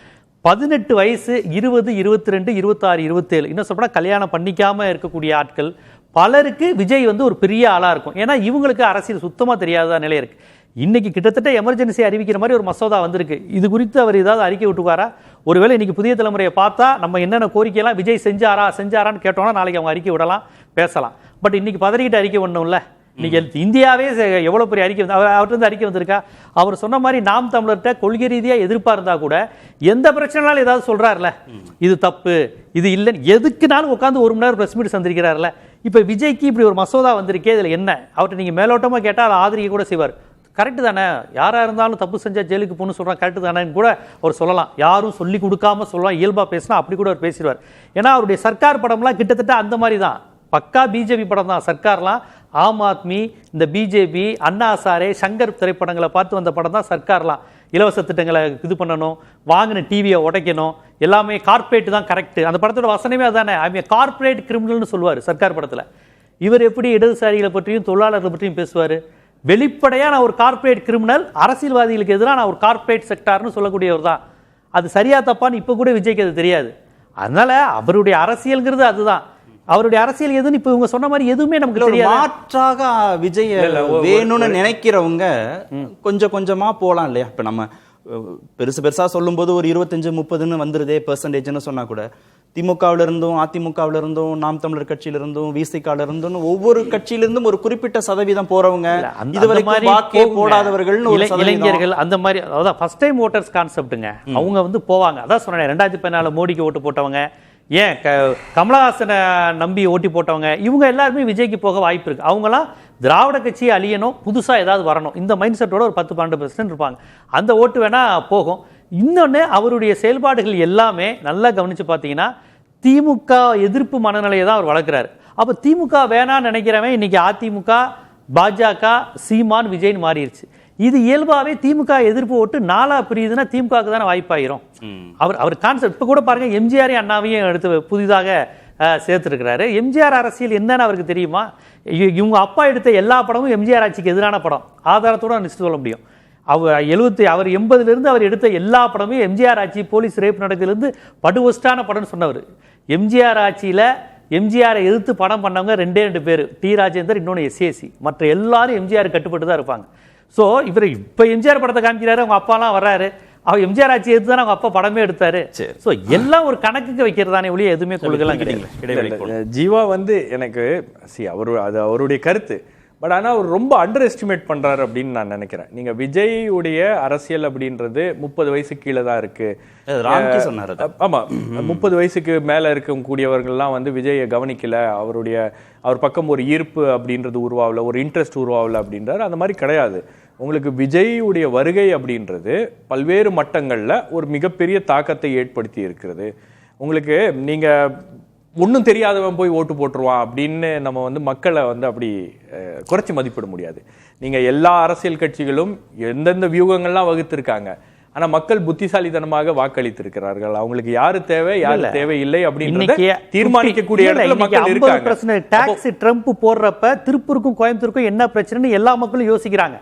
G: 18 வயசு, 20, 22, 26, 27, இன்னும் சொல்ல கல்யாணம் பண்ணிக்காம இருக்கக்கூடிய ஆட்கள் பலருக்கு விஜய் வந்து ஒரு பெரிய ஆளா இருக்கும். ஏன்னா இவங்களுக்கு அரசியல் சுத்தமா தெரியாத நிலை இருக்கு. இன்னைக்கு கிட்டத்தட்ட எமர்ஜென்சி அறிவிக்கிற மாதிரி ஒரு மசோதா வந்திருக்கு. இது குறித்து அவர் ஏதாவது அறிக்கை விட்டுவாரா? ஒருவேளை இன்னைக்கு புதிய தலைமுறையை பார்த்தா நம்ம என்னென்ன கோரிக்கையெல்லாம் விஜய் செஞ்சாரான்னு கேட்டோம்னா நாளைக்கு அவங்க அறிக்கை விடலாம், பேசலாம். பட் இன்னைக்கு பதறிக்கிட்டு அறிக்கை ஒண்ணும்ல. இன்னைக்கு இந்தியாவே எவ்வளவு பெரிய அறிக்கை அவர்கிட்ட அறிக்கை வந்திருக்கா? அவர் சொன்ன மாதிரி நாம் தமிழர்கிட்ட கொள்கை ரீதியா எதிர்ப்பா இருந்தா கூட எந்த பிரச்சனைனாலும் ஏதாவது சொல்றாருல, இது தப்பு இது இல்லைன்னு எதுக்குனாலும் உட்காந்து 1 மணி நேரம் பிரஸ் மீட் சந்திக்கிறாருல. இப்ப விஜய்க்கு இப்படி ஒரு மசோதா வந்திருக்கே, இதுல என்ன அவர்கிட்ட நீங்க மேலோட்டமா கேட்டா அதை ஆதரிக்க கூட செய்வார். கரெக்டு தானே, யாரா இருந்தாலும் தப்பு செஞ்சா ஜெயிலுக்கு போன்னு சொல்றான், கரெக்டு தானேன்னு கூட அவர் சொல்லலாம். யாரும் சொல்லி கொடுக்காம சொல்லலாம், இயல்பா பேசினா அப்படி கூட அவர் பேசிடுவார். ஏன்னா அவருடைய சர்க்கார் படம்லாம் கிட்டத்தட்ட அந்த மாதிரி தான், பக்கா பிஜேபி படம் தான். சர்க்கார்லாம் ஆம் ஆத்மி, இந்த பிஜேபி, அண்ணா ஹசாரே, சங்கர் திரைப்படங்களை பார்த்து வந்த படம் தான் சர்க்கார்லாம். இலவச திட்டங்களை இது பண்ணணும், வாங்கின டிவியை உடைக்கணும், எல்லாமே கார்பரேட் தான் கரெக்ட். அந்த படத்தோட வசனமே அதானே, கார்பரேட் கிரிமினல்னு சொல்லுவார் சர்க்கார் படத்துல. இவர் எப்படி இடதுசாரிகளை பற்றியும் தொழிலாளர்களை பற்றியும் பேசுவார்? வெளிப்படையா நான் ஒரு கார்பரேட் கிரிமினல், அரசியல்வாதிகளுக்கு எதிராக நான் ஒரு கார்பரேட் செக்டார்னு சொல்லக்கூடியவர் தான். அது சரியா தப்பான்னு இப்ப கூட விஜய்க்கு அது தெரியாது. அதனால அவருடைய அரசியல்ங்கிறது அதுதான். அவருடைய அரசியல் எதுன்னு இப்ப இவங்க சொன்ன மாதிரி எதுவுமே நமக்கு தெரியாது.
C: மாற்றாக விஜய் வேணும்னு நினைக்கிறவங்க கொஞ்சம் கொஞ்சமா போலாம் இல்லையா? இப்ப நம்ம பெருசா சொல்லும் போது ஒரு 25-30 வந்துருதே பெர்சன்டேஜ்னு சொன்னா கூட, திமுகவில இருந்தும் அதிமுகவில இருந்தும் நாம் தமிழர் கட்சியில இருந்தும் விசிகால இருந்தும் ஒவ்வொரு கட்சியில இருந்தும் ஒரு குறிப்பிட்ட சதவீதம் போறவங்க, இதுவரைக்கும் வாக்கே போடாதவர்கள்
G: இளைஞர்கள் அந்த மாதிரி, அதான் ஃபர்ஸ்ட் டைம் ஓட்டர்ஸ் கான்செப்ட்டுங்க. அவங்க வந்து போவாங்க. அதான் சொன்னேன், 2014 மோடிக்கு ஓட்டு போட்டவங்க ஏன் கமலஹாசனை நம்பி ஓட்டி போட்டவங்க இவங்க எல்லாருமே விஜய்க்கு போக வாய்ப்பு இருக்குது. அவங்களாம் திராவிட கட்சியை அழியணும், புதுசாக ஏதாவது வரணும், இந்த மைண்ட் செட்டோட ஒரு 10-12% இருப்பாங்க. அந்த ஓட்டு வேணால் போகும். இன்னொன்று, அவருடைய செயல்பாடுகள் எல்லாமே நல்லா கவனித்து பார்த்தீங்கன்னா திமுக எதிர்ப்பு மனநிலையை தான் அவர் வளர்க்குறாரு. அப்போ திமுக வேணான்னு நினைக்கிறவன் இன்னைக்கு அதிமுக, பாஜக, சீமான், விஜய்னு மாறிடுச்சு. இது இயல்பாகவே திமுக எதிர்ப்பு ஓட்டு 4 பிரியுதுன்னா திமுகவுக்கு தானே வாய்ப்பாயிரும். அவர் கான்செப்ட் இப்போ கூட பாருங்க, எம்ஜிஆரையும் அண்ணாவையும் எடுத்து புதிதாக சேர்த்துருக்கிறாரு. எம்ஜிஆர் அரசியல் என்னன்னு அவருக்கு தெரியுமா? இவங்க அப்பா எடுத்த எல்லா படமும் எம்ஜிஆர் ஆட்சிக்கு எதிரான படம், ஆதாரத்தோடு நிச்சயம் சொல்ல முடியும். அவர் 80லேருந்து அவர் எடுத்த எல்லா படமும் எம்ஜிஆர் ஆட்சி, போலீஸ் ரேப் நடக்கிறதுலேருந்து படுவஸ்டான படம்னு சொன்னவர். எம்ஜிஆர் ஆட்சியில் எம்ஜிஆரை எதிர்த்து படம் பண்ணவங்க 2 பேர், டி ராஜேந்தர், இன்னொன்று எஸ்ஏசி. மற்ற எல்லாரும் எம்ஜிஆர் கட்டுப்பட்டு தான் இருப்பாங்க. ஸோ இவர் இப்போ எம்ஜிஆர் படத்தை காமிக்கிறாரு, அவங்க அப்பாலாம் வர்றாரு, அவர் எம்ஜிஆர் ஆட்சி எடுத்து தானே அவங்க அப்பா படமே எடுத்தாரு. ஸோ எல்லாம் ஒரு கணக்குக்கு வைக்கிறதானே ஒழிய எதுவுமே கொள்கைலாம் கிடையாது.
F: ஜீவா எனக்கு அது அவருடைய கருத்து. பட் ஆனால் அவர் ரொம்ப அண்டர் எஸ்டிமேட் பண்ணுறாரு அப்படின்னு நான் நினைக்கிறேன். நீங்கள் விஜய்யுடைய அரசியல் அப்படின்றது 30 வயசு கீழே தான் இருக்கு. ஆமாம், 30 வயசுக்கு மேலே இருக்கக்கூடியவர்கள்லாம் விஜயை கவனிக்கல, அவர் பக்கம் ஒரு ஈர்ப்பு அப்படின்றது உருவாகல, ஒரு இன்ட்ரெஸ்ட் உருவாகல அப்படின்றாரு. அந்த மாதிரி கிடையாது. உங்களுக்கு விஜய்யுடைய வருகை அப்படின்றது பல்வேறு மட்டங்களில் ஒரு மிகப்பெரிய தாக்கத்தை ஏற்படுத்தி இருக்கிறது. உங்களுக்கு நீங்கள் ஒன்றும் தெரியாதவன் போய் ஓட்டு போட்டுருவான் அப்படின்னு நம்ம மக்களை அப்படி குறைச்சி மதிப்பிட முடியாது. நீங்கள் எல்லா அரசியல் கட்சிகளும் எந்தெந்த வியூகங்கள்லாம் வகுத்திருக்காங்க, ஆனால் மக்கள் புத்திசாலித்தனமாக வாக்களித்திருக்கிறார்கள். அவங்களுக்கு யாரு தேவை யாரு தேவையில்லை அப்படின்னு தீர்மானிக்கக்கூடிய இடத்துல மக்கள் இருக்காங்க.
G: டாக்ஸ் ட்ரம்ப் போடுறப்ப திருப்பூருக்கும் கோயம்புத்தூருக்கும் என்ன பிரச்சனைன்னு எல்லா மக்களும் யோசிக்கிறாங்க.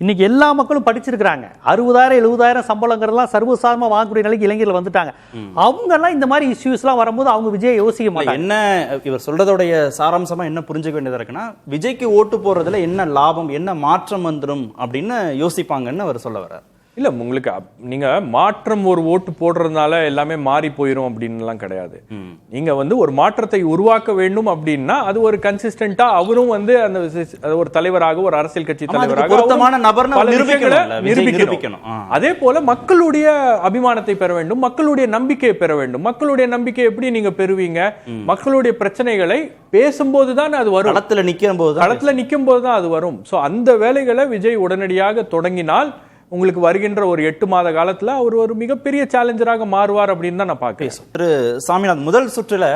G: இன்னைக்கு எல்லா மக்களும் படிச்சிருக்கிறாங்க. 60,000-70,000 சம்பளங்கிறதுலாம் சர்வசாதாரணமா வாங்கக்கூடிய நிலைக்கு இளைஞர்கள் வந்துட்டாங்க. அவங்க எல்லாம் இந்த மாதிரி இஷ்யூஸ் எல்லாம் வரும்போது அவங்க விஜய் யோசிக்க மாட்டாங்க.
C: என்ன இவர் சொல்றதோடைய சாராம்சமா என்ன புரிஞ்சுக்க வேண்டியதா இருக்குன்னா, விஜய்க்கு ஓட்டு போறதுல என்ன லாபம், என்ன மாற்றம் வந்துடும் அப்படின்னு யோசிப்பாங்கன்னு அவர் சொல்ல வர்றார்.
F: இல்ல, உங்களுக்கு நீங்க மாற்றம் ஒரு ஓட்டு போடுறதுனால எல்லாமே மாறி போயிரும் அப்படின்னுலாம் கிடையாது. நீங்க ஒரு மாற்றத்தை உருவாக்க வேண்டும் அப்படின்னா அது ஒரு கன்சிஸ்டன்டா அவரும் அந்த ஒரு தலைவராக, ஒரு அரசியல் கட்சி தலைவராக நிரூபிக்கணும். அதே போல மக்களுடைய அபிமானத்தை பெற வேண்டும், மக்களுடைய நம்பிக்கையை பெற வேண்டும். மக்களுடைய நம்பிக்கை எப்படி நீங்க பெறுவீங்க? மக்களுடைய பிரச்சனைகளை பேசும்போதுதான் அது வரும். களத்துல நிக்கும் போதுதான் அது வரும். சோ அந்த வேலைகளை விஜய் உடனடியாக தொடங்கினால் உங்களுக்கு வருகின்ற ஒரு 8 மாத காலத்துல அவர் ஒரு மிகப்பெரிய சேலஞ்சராக மாறுவார் அப்படின்னு தான் நான் பார்க்கிறேன்.
C: திரு சாமிநாத், முதல் சுற்றுல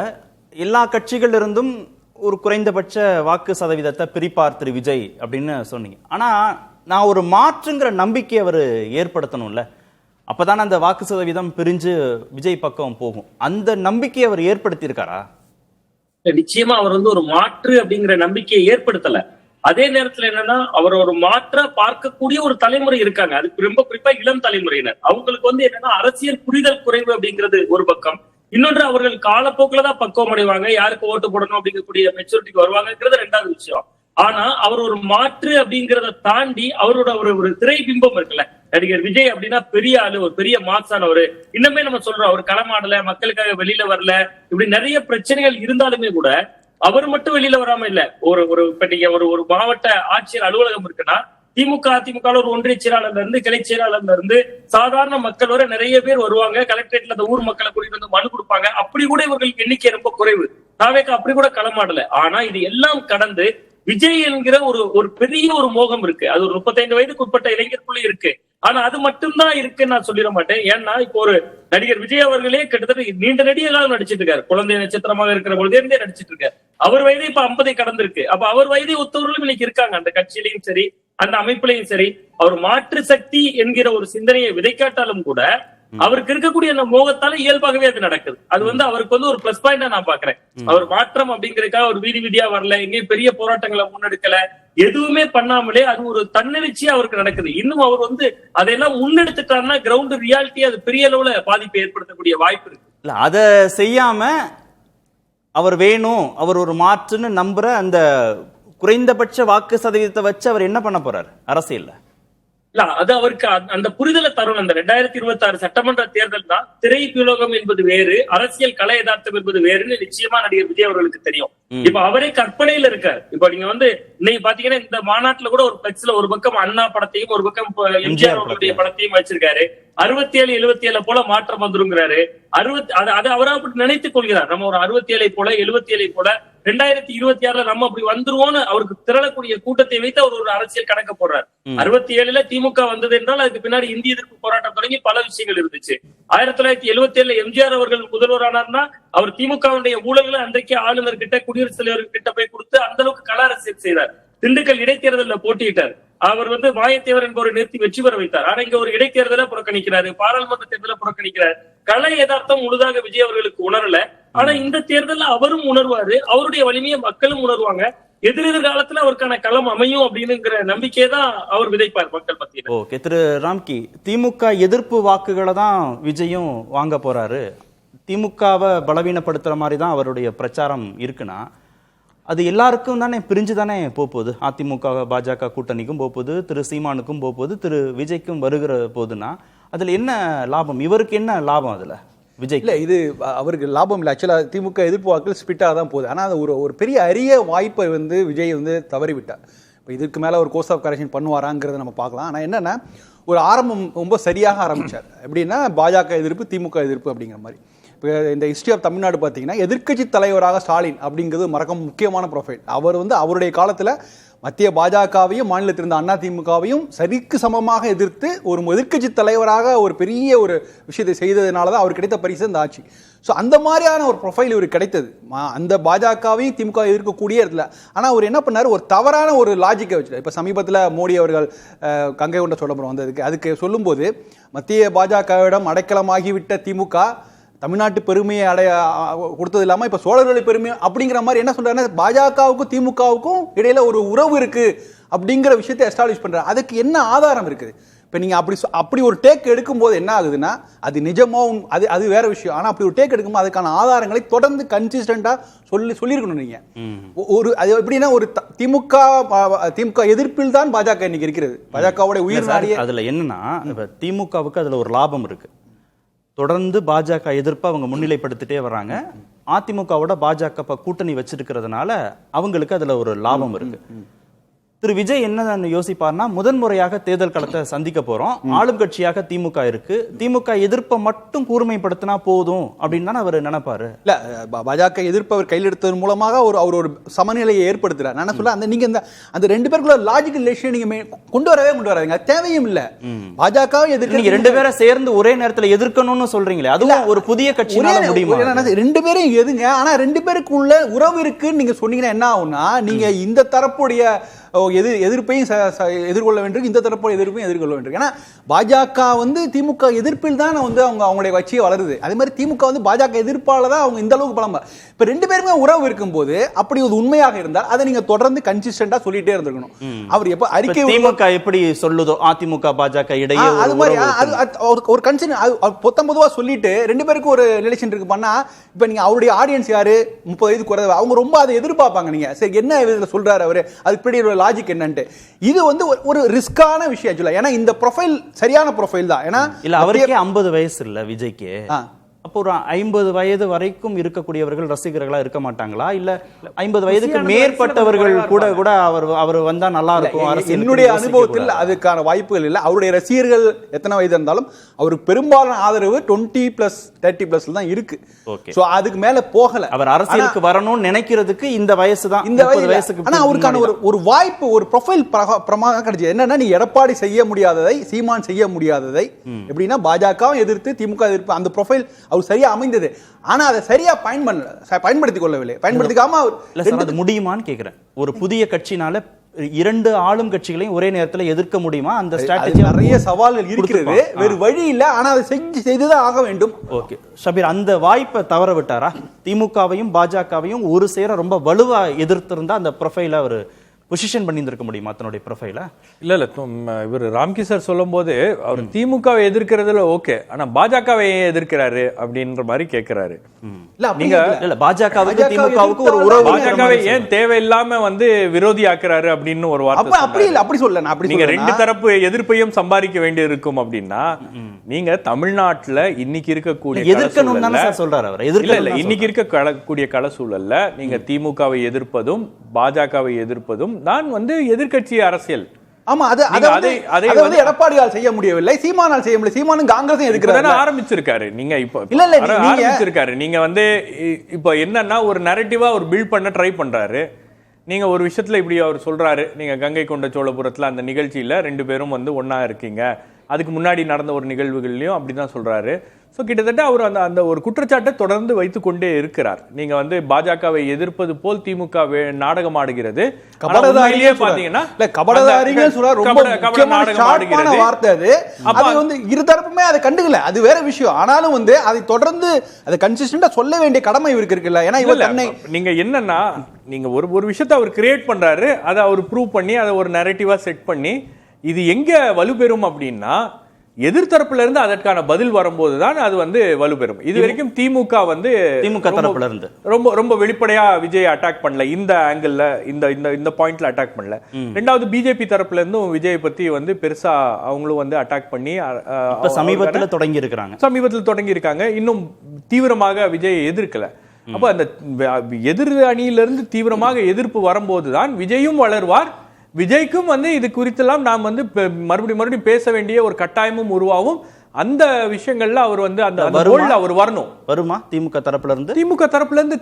C: எல்லா கட்சிகள் இருந்தும் ஒரு குறைந்தபட்ச வாக்கு சதவீதத்தை பிரிப்பார் திரு விஜய் அப்படின்னு சொன்னீங்க. ஆனா நான் ஒரு மாற்றுங்கிற நம்பிக்கை அவர் ஏற்படுத்தணும்ல, அப்பதான் அந்த வாக்கு சதவீதம் பிரிஞ்சு விஜய் பக்கம் போகும். அந்த நம்பிக்கையை அவர் ஏற்படுத்தி இருக்காரா?
D: நிச்சயமா அவர் ஒரு மாற்று அப்படிங்கிற நம்பிக்கையை ஏற்படுத்தல. அதே நேரத்துல என்னன்னா, அவர் ஒரு மாற்ற பார்க்கக்கூடிய ஒரு தலைமுறை இருக்காங்க. அதுக்கு ரொம்ப குறிப்பா இளம் தலைமுறையினர். அவங்களுக்கு என்னன்னா அரசியல் புரிதல் குறைவு அப்படிங்கிறது ஒரு பக்கம். இன்னொன்று, அவர்கள் காலப்போக்கில்தான் பக்குவம் அடைவாங்க, யாருக்கு ஓட்டு போடணும் அப்படிங்கக்கூடிய மெச்சூரிட்டிக்கு வருவாங்கிறது 2வது விஷயம். ஆனா அவர் ஒரு மாற்று அப்படிங்கிறத தாண்டி அவரோட ஒரு திரை பிம்பம் இருக்குல்ல, நடிகர் விஜய் அப்படின்னா பெரிய ஆளு, ஒரு பெரிய மார்க்ஸானவர். இன்னுமே நம்ம சொல்றோம், அவர் களமாடல, மக்களுக்காக வெளியில வரல, இப்படி நிறைய பிரச்சனைகள் இருந்தாலுமே கூட அவர் மட்டும் வெளியில வராம இல்ல. இப்ப நீங்க ஒரு மாவட்ட ஆட்சியர் அலுவலகம் இருக்குன்னா, திமுக அதிமுக ஒரு ஒன்றிய செயலாளர்ல இருந்து, கிளை செயலாளர்ல இருந்து சாதாரண மக்கள் வர நிறைய பேர் வருவாங்க. கலெக்டரேட்ல அந்த ஊர் மக்களை கூட்டிட்டு வந்து மனு கொடுப்பாங்க. அப்படி கூட இவர்களுக்கு எண்ணிக்கை ரொம்ப குறைவு. தாவேக்கு அப்படி கூட களமாடல. ஆனா இது எல்லாம் கடந்து விஜய் என்கிற ஒரு பெரிய ஒரு மோகம் இருக்கு. அது ஒரு 35 வயதுக்கு உட்பட்ட இளைஞருக்குள்ள இருக்கு. ஆனா அது மட்டும்தான் இருக்குன்னு நான் சொல்லிட மாட்டேன். ஏன்னா இப்போ ஒரு நடிகர் விஜய் அவர்களே கிட்டத்தட்ட நீண்ட நெடிய காலம் நடிச்சிட்டு இருக்காரு. குழந்தை நட்சத்திரமாக இருக்கிற பொழுதே இருந்தே நடிச்சிட்டு இருக்காரு. அவர் வயதே இப்ப 50 கடந்திருக்கு. அப்ப அவர் வயதை ஒத்தவர்களும் இன்னைக்கு இருக்காங்க, அந்த கட்சியிலையும் சரி அந்த அமைப்புலையும் சரி. அவர் மாற்று சக்தி என்கிற ஒரு சிந்தனையை விதைக்காட்டாலும் கூட அவருக்கு இருக்கக்கூடிய அந்த மோகத்தால இயல்பாகவே அது நடக்குது. அது அவருக்கு ஒரு பிளஸ் பாயிண்டா நான் பாக்குறேன். அவர் மாற்றம் அப்படிங்கறதுக்காக ஒரு வீதி வீதியா வரல, எங்கேயும் பெரிய போராட்டங்களை முன்னெடுக்கல, எதுவுமே பண்ணாமலே அது ஒரு தன்னெழுச்சியா அவருக்கு நடக்குது. இன்னும் அவர் அதெல்லாம் முன்னெடுத்துட்டாருன்னா கிரவுண்ட் ரியாலிட்டி அது பெரிய அளவுல பாதிப்பை ஏற்படுத்தக்கூடிய வாய்ப்பு இருக்கு.
C: இல்ல, அதை செய்யாம அவர் வேணும், அவர் ஒரு மாற்றுன்னு நம்புற அந்த குறைந்தபட்ச வாக்கு சதவீதத்தை வச்சு அவர் என்ன பண்ண போறாரு அரசியல்ல?
D: இல்ல அது அவருக்கு அந்த புரிதலை தரும். அந்த 2026 சட்டமன்ற தேர்தல் தான் திரையுலகம் என்பது வேறு, அரசியல் கலை யதார்த்தம் என்பது வேறுன்னு நிச்சயமா நடிகர் விஜய் அவர்களுக்கு தெரியும். இப்ப அவரே கற்பனையில இருக்காரு. இப்ப நீங்க இன்னைக்கு பாத்தீங்கன்னா இந்த மாநாட்டுல கூட ஒரு பிளெக்ஸ்ல ஒரு பக்கம் அண்ணா படத்தையும் ஒரு பக்கம் எம்ஜிஆர் அவர்களுடைய படத்தையும் வச்சிருக்காரு. 67 77 போல மாற்றம் வந்துருங்கிறாரு. அது அவரா அப்படி நினைத்துக் கொள்கிறார். நம்ம ஒரு 67 போல 77 போல 2026 நம்ம அப்படி வந்துருவோம்னு அவருக்கு திரளக்கூடிய கூட்டத்தை வைத்து அவர் ஒரு அரசியல் கணக்க போடுறாரு. 67 திமுக வந்தது என்றால் அதுக்கு பின்னாடி இந்திய எதிர்ப்பு போராட்டம் தொடங்கி பல விஷயங்கள் இருந்துச்சு. 1977 எம்ஜிஆர் அவர்கள் முதல்வரானார்னா அவர் திமுகவுடைய ஊழல்களை அன்றைக்கு ஆளுநர் கிட்ட குடியரசுத் தலைவர் கிட்ட போய் கொடுத்து அந்த அளவுக்கு கள அரசியல் செய்தார். திண்டுக்கல் இடைத்தேர்தலில் போட்டியிட்டார். அவர் மாயத்தேவர் என்பவரை நிறுத்தி வெற்றி பெற வைத்தார். ஆனா இங்க ஒரு இடைத்தேர்தலை புறக்கணிக்கிறாரு, பாராளுமன்ற தேர்தலை புறக்கணிக்கிறார். கலை யதார்த்தம் முழுதாக விஜய் அவர்களுக்கு உணரல. ஆனா இந்த தேர்தலில் அவரும் உணர்வாரு, அவருடைய வலிமையை மக்களும் உணர்வாங்க. எதிர்காலத்துல அவருக்கான களம் அமையும் அப்படிங்கிற நம்பிக்கையை தான் அவர் விதைப்பார் மக்கள் மத்தியில்.
C: ஓகே, திரு ராம்கி, திமுக எதிர்ப்பு வாக்குகளை தான் விஜயும் வாங்க போறாரு. திமுகவை பலவீனப்படுத்துற மாதிரி தான் அவருடைய பிரச்சாரம் இருக்குன்னா அது எல்லாருக்கும் தானே பிரிஞ்சு தானே போகுது. அதிமுக பாஜக கூட்டணிக்கும் போகுது, திரு சீமானுக்கும் போகுது, திரு விஜய்க்கும் வருகிற போதுன்னா அதுல என்ன லாபம்? இவருக்கு என்ன லாபம் அதுல? விஜய்
E: இல்லை, இது அவருக்கு லாபம் இல்லை. ஆக்சுவலாக திமுக எதிர்ப்பு வாக்குகள் ஸ்பிட்டாக தான் போகுது. ஆனால் அது ஒரு பெரிய அரிய வாய்ப்பை விஜய் தவறிவிட்டார். இப்போ இதுக்கு மேலே ஒரு கோர்ஸ் ஆஃப் கரெக்ஷன் பண்ணுவாராங்கிறத நம்ம பார்க்கலாம். ஆனால் என்னென்னா ஒரு ஆரம்பம் ரொம்ப சரியாக ஆரம்பித்தார். எப்படின்னா பாஜக எதிர்ப்பு, திமுக எதிர்ப்பு அப்படிங்கிற மாதிரி. இப்போ இந்த ஹிஸ்ட்ரி ஆஃப் தமிழ்நாடு பார்த்தீங்கன்னா எதிர்க்கட்சி தலைவராக ஸ்டாலின் அப்படிங்கிறது மறக்க முக்கியமான ப்ரொஃபைல். அவர் அவருடைய காலத்தில் மத்திய பாஜகவையும் மாநிலத்தில் இருந்த அண்ணா திமுகவையும் சரிக்கு சமமாக எதிர்த்து ஒரு எதிர்க்கட்சி தலைவராக ஒரு பெரிய ஒரு விஷயத்தை செய்ததுனால தான் அவர் கிடைத்த பரிசு இந்த ஆட்சி. ஸோ அந்த மாதிரியான ஒரு ப்ரொஃபைல் இவருக்கு கிடைத்தது. அந்த பாஜகவையும் திமுக எதிர்க்கக்கூடிய இடத்துல. ஆனால் அவர் என்ன பண்ணார், ஒரு தவறான ஒரு லாஜிக்கை வச்சுட்டார். இப்போ சமீபத்தில் மோடி அவர்கள் கங்கை கொண்ட சோழபுரம் வந்ததுக்கு அதுக்கு சொல்லும்போது மத்திய பாஜகவிடம் அடைக்கலமாகிவிட்ட திமுக தமிழ்நாட்டு பெருமையை கொடுத்தது இல்லாமல் இப்போ சோழர்களை பெருமை அப்படிங்கிற மாதிரி என்ன சொல்றாருன்னா பாஜகவுக்கும் திமுகவுக்கும் இடையில ஒரு உறவு இருக்கு அப்படிங்கிற விஷயத்தை எஸ்டாப்ளிஷ் பண்றாரு. அதுக்கு என்ன ஆதாரம் இருக்குது? இப்போ நீங்க அப்படி ஒரு டேக் எடுக்கும்போது என்ன ஆகுதுன்னா அது நிஜமோ அது வேற விஷயம். ஆனால் அப்படி ஒரு டேக் எடுக்கும்போது அதுக்கான ஆதாரங்களை தொடர்ந்து கன்சிஸ்டண்டா சொல்லியிருக்கணும். நீங்க ஒரு அது எப்படின்னா ஒரு திமுக எதிர்ப்பில் தான் பாஜக இன்னைக்கு இருக்கிறது. பாஜகவுடைய உயிர் நாடியே
C: அதுல என்னன்னா திமுகவுக்கு அதுல ஒரு லாபம் இருக்கு. தொடர்ந்து பாஜக எதிர்ப்பை அவங்க முன்னிலைப்படுத்திட்டே வர்றாங்க. அதிமுகவோட பாஜக கூட்டணி வச்சிருக்கிறதுனால அவங்களுக்கு அதுல ஒரு லாபம் இருக்கு. திரு விஜய் என்ன யோசிப்பார்னா முதன்முறையாக தேர்தல் களத்தை சந்திக்க போறோம், ஆளும் கட்சியாக திமுக இருக்கு, திமுக எதிர்ப்பை மட்டும் கூர்மைப்படுத்தினா போதும் அப்படின்னு தான் அவர் நினைப்பாரு.
E: இல்ல, பாஜக எதிர்ப்பு அவர் கையில் எடுத்ததன் மூலமாக அவர் ஒரு சமநிலையை ஏற்படுத்துறாரு. நான் சொல்ல நீங்க அந்த ரெண்டு பேருக்குள்ள லாஜிக்கல் ரிலேஷன் நீங்க கொண்டு வராதுங்க, தேவையும் இல்ல. பாஜக எதிர்க்க
C: ரெண்டு பேரை சேர்ந்து ஒரே நேரத்தில் எதிர்க்கணும்னு சொல்றீங்களே, அதுவும் ஒரு புதிய கட்சியால முடியுமா?
E: ரெண்டு பேரும் எதுங்க, ஆனா ரெண்டு பேருக்குள்ள உறவு இருக்குன்னு நீங்க சொன்னீங்கன்னா என்ன ஆகும்னா நீங்க இந்த தரப்புடைய எதிர்ப்பையும் எதிர்கொள்ள வேண்டும், இந்த தரப்போட எதிர்ப்பையும் எதிர்கொள்ள வேண்டும். ஏன்னா பாஜக திமுக எதிர்ப்பில் தான் அவங்களுடைய கட்சியை வளருது. அதே மாதிரி திமுக பாஜக எதிர்ப்பால தான் அவங்க இந்த அளவுக்கு பலம். இப்ப ரெண்டு பேருமே உறவு இருக்கும் போது அப்படி ஒரு உண்மையாக இருந்தால் அதை நீங்க தொடர்ந்து கன்சிஸ்டன்டா சொல்லிட்டே இருந்திருக்கணும். அவர் எப்ப அறிக்கை
C: திமுக எப்படி சொல்லுதோ அதிமுக பாஜக இடையே
E: அது மாதிரி ஒரு கன்சர்ன் 19 சொல்லிட்டு ரெண்டு பேருக்கும் ஒரு ரிலேஷன் இருக்கு பண்ணா, இப்ப நீங்க அவருடைய ஆடியன்ஸ் யாரு 30 வயது குறைவு, அவங்க ரொம்ப அதை எதிர்பார்ப்பாங்க. நீங்க சரி என்ன இதுல சொல்றாரு அவரு, அதுக்கு பின்னாடி லாஜிக் என்னன்னு. இது ஒரு ரிஸ்கான விஷயம். ஏன்னா இந்த ப்ரொஃபைல் சரியான ப்ரொஃபைல் தான். ஏன்னா
C: இல்ல அவருக்கே 50 வயசு இல்ல விஜய்க்கு. அப்போ ஒரு 50 வயது வரைக்கும் இருக்கக்கூடியவர்கள் ரசிகர்களா இருக்க மாட்டாங்களா? இல்ல 50 வயதுக்கு மேற்பட்டவர்கள் கூட அவர் வந்தா நல்லா இருக்கும்?
E: என்னுடைய அனுபவத்தில் அதுக்கான வாய்ப்புகள் இல்லை. அவருடைய ரசிகர்கள் எத்தனை வயது இருந்தாலும் அவருக்கு பெரும்பாலான ஆதரவு 20+ 30+ தான் இருக்கு. சோ அதுக்கு மேல போகல.
C: அவர் அரசியலுக்கு வரணும்னு நினைக்கிறதுக்கு இந்த வயசு தான்,
E: இந்த வயசுக்கு. ஆனா அவருக்கான ஒரு வாய்ப்பு, ஒரு ப்ரொஃபைல் பிரமாதம் கிடைச்சது. என்னன்னா நீ எடப்பாடி செய்ய முடியாததை, சீமான் செய்ய முடியாததை, எப்படின்னா பாஜகவும் எதிர்த்து திமுக எதிர்ப்பு, அந்த ப்ரொஃபைல் அவர் சரியா அமைந்தது. ஆனா அதை சரியா பயன்படுத்திக் கொள்ளவில்லை. பயன்படுத்திக்காம
C: அது முடியுமான்னு கேக்குறேன். ஒரு புதிய கட்சினால இரண்டு ஆளும் கட்சிகளையும் ஒரே நேரத்தில் எதிர்க்க முடியுமா? அந்த ஸ்ட்ராட்டஜி
E: நிறைய சவால்கள் இருக்கிறது, வேறு வழி இல்ல. ஆனா அதை செய்துதான் ஆக வேண்டும்.
C: ஓகே ஷபீர், அந்த வாய்ப்பை தவற விட்டாரா? திமுகவையும் பாஜகவையும் ஒரு சேர ரொம்ப வலுவா எதிர்த்திருந்தா அந்த ப்ரொஃபைல அவர் பொசிஷன் பண்ணியிருந்திருக்க முடியுமா தன்னுடைய ப்ரொஃபைல?
F: இல்ல இவர் ராம்கி சார் சொல்லும் போது அவர் திமுகவை எதிர்க்கிறதுல ஓகே, ஆனா பாஜகவை ஏன் எதிர்க்கிறாரு அப்படின்ற மாதிரி கேட்கிறாரு.
C: நீங்க இல்ல பாஜகவுக்கு திமுகவுக்கு ஒரு உறவு,
F: பாஜகவை ஏன் தேவையில்லாம விரோதி ஆக்குறாரு அப்படின்னு ஒரு வார்த்தை.
E: அப்படி இல்ல, அப்படி சொல்ல நான் அப்படி
F: நீங்க ரெண்டு தரப்பு எதிர்ப்பையும் சம்பாதிக்க வேண்டி இருக்கும் அப்படின்னா நீங்க தமிழ்நாட்டுல இன்னைக்கு இருக்கக்கூடிய
C: எதிர்க்கணும் தானே சார் சொல்றாரு அவர்.
F: இல்ல இன்னைக்கு இருக்கக்கூடிய கள சூழல்ல நீங்க திமுகவை எதிர்ப்பதும் பாஜகவை எதிர்ப்பதும் தான் எதிர்க்கட்சி அரசியல்.
E: ஆமா, அதை எடப்பாடியால் செய்ய முடியவில்லை, சீமானால் செய்ய முடியல. சீமானும் காங்கிரஸும் எதிர்க்கிறாரு,
F: ஆரம்பிச்சிருக்காரு. நீங்க இப்ப ஆரம்பிச்சிருக்காரு. நீங்க இப்ப என்னன்னா ஒரு நரேட்டிவா ஒரு பில்ட் பண்ண ட்ரை பண்றாரு. நீங்க ஒரு விஷயத்துல இப்படி அவர் சொல்றாரு, நீங்க கங்கை கொண்ட சோழபுரத்துல அந்த நிகழ்ச்சியில 2 பேரும் ஒன்னா இருக்கீங்க, அதுக்கு முன்னாடி நடந்த ஒரு நிகழ்வுகள்லயும் அப்படிதான் சொல்றாரு. ஸோ கிட்டத்தட்ட அவர் அந்த ஒரு குற்றச்சாட்டை தொடர்ந்து வைத்துக் கொண்டே இருக்கிறார். நீங்க பாஜகவை எதிர்ப்பது போல் திமுக நாடகம் ஆடுகிறது.
E: இருதரப்புமே அதை கண்டுக்கல, அது வேற விஷயம். ஆனாலும் அதை தொடர்ந்து அதை கன்சிஸ்டன்டா சொல்ல வேண்டிய கடமை இவருக்கு இருக்குல்ல. ஏன்னா
F: நீங்க என்னன்னா நீங்க ஒரு விஷயத்தை அவர் கிரியேட் பண்றாரு, அதை அவர் ப்ரூவ் பண்ணி அதை ஒரு நரேட்டிவா செட் பண்ணி இது எங்க வலுப்பெறும் அப்படின்னா எதிர்த்தரப்புல இருந்து அதற்கான பதில் வரும்போதுதான் அது வலுப்பெறும். இது வரைக்கும் திமுக
C: தரப்புல இருந்து
F: ரொம்ப வெளிப்படையா விஜய் அட்டாக் பண்ணல, இந்த ஆங்கிள் இந்த பாயிண்ட்ல அட்டாக் பண்ணல. ரெண்டாவது பிஜேபி தரப்புல இருந்தும் விஜய் பத்தி பெருசா அவங்களும் அட்டாக் பண்ணி
C: சமீபத்துல
F: தொடங்கி இருக்காங்க. இன்னும் தீவிரமாக விஜய் எதிர்க்கல. அப்ப அந்த எதிர் அணியிலிருந்து தீவிரமாக எதிர்ப்பு வரும்போதுதான் விஜயும் வளர்வார். விஜய்க்கும் இது குறித்தெல்லாம் நாம் மறுபடியும் பேச வேண்டிய ஒரு கட்டாயமும் உருவாகும். அந்த விஷயங்கள்ல அவர் அந்த ரோல்ல அவர் வரணும்.
C: வருமா திமுக தரப்புல
F: இருந்து?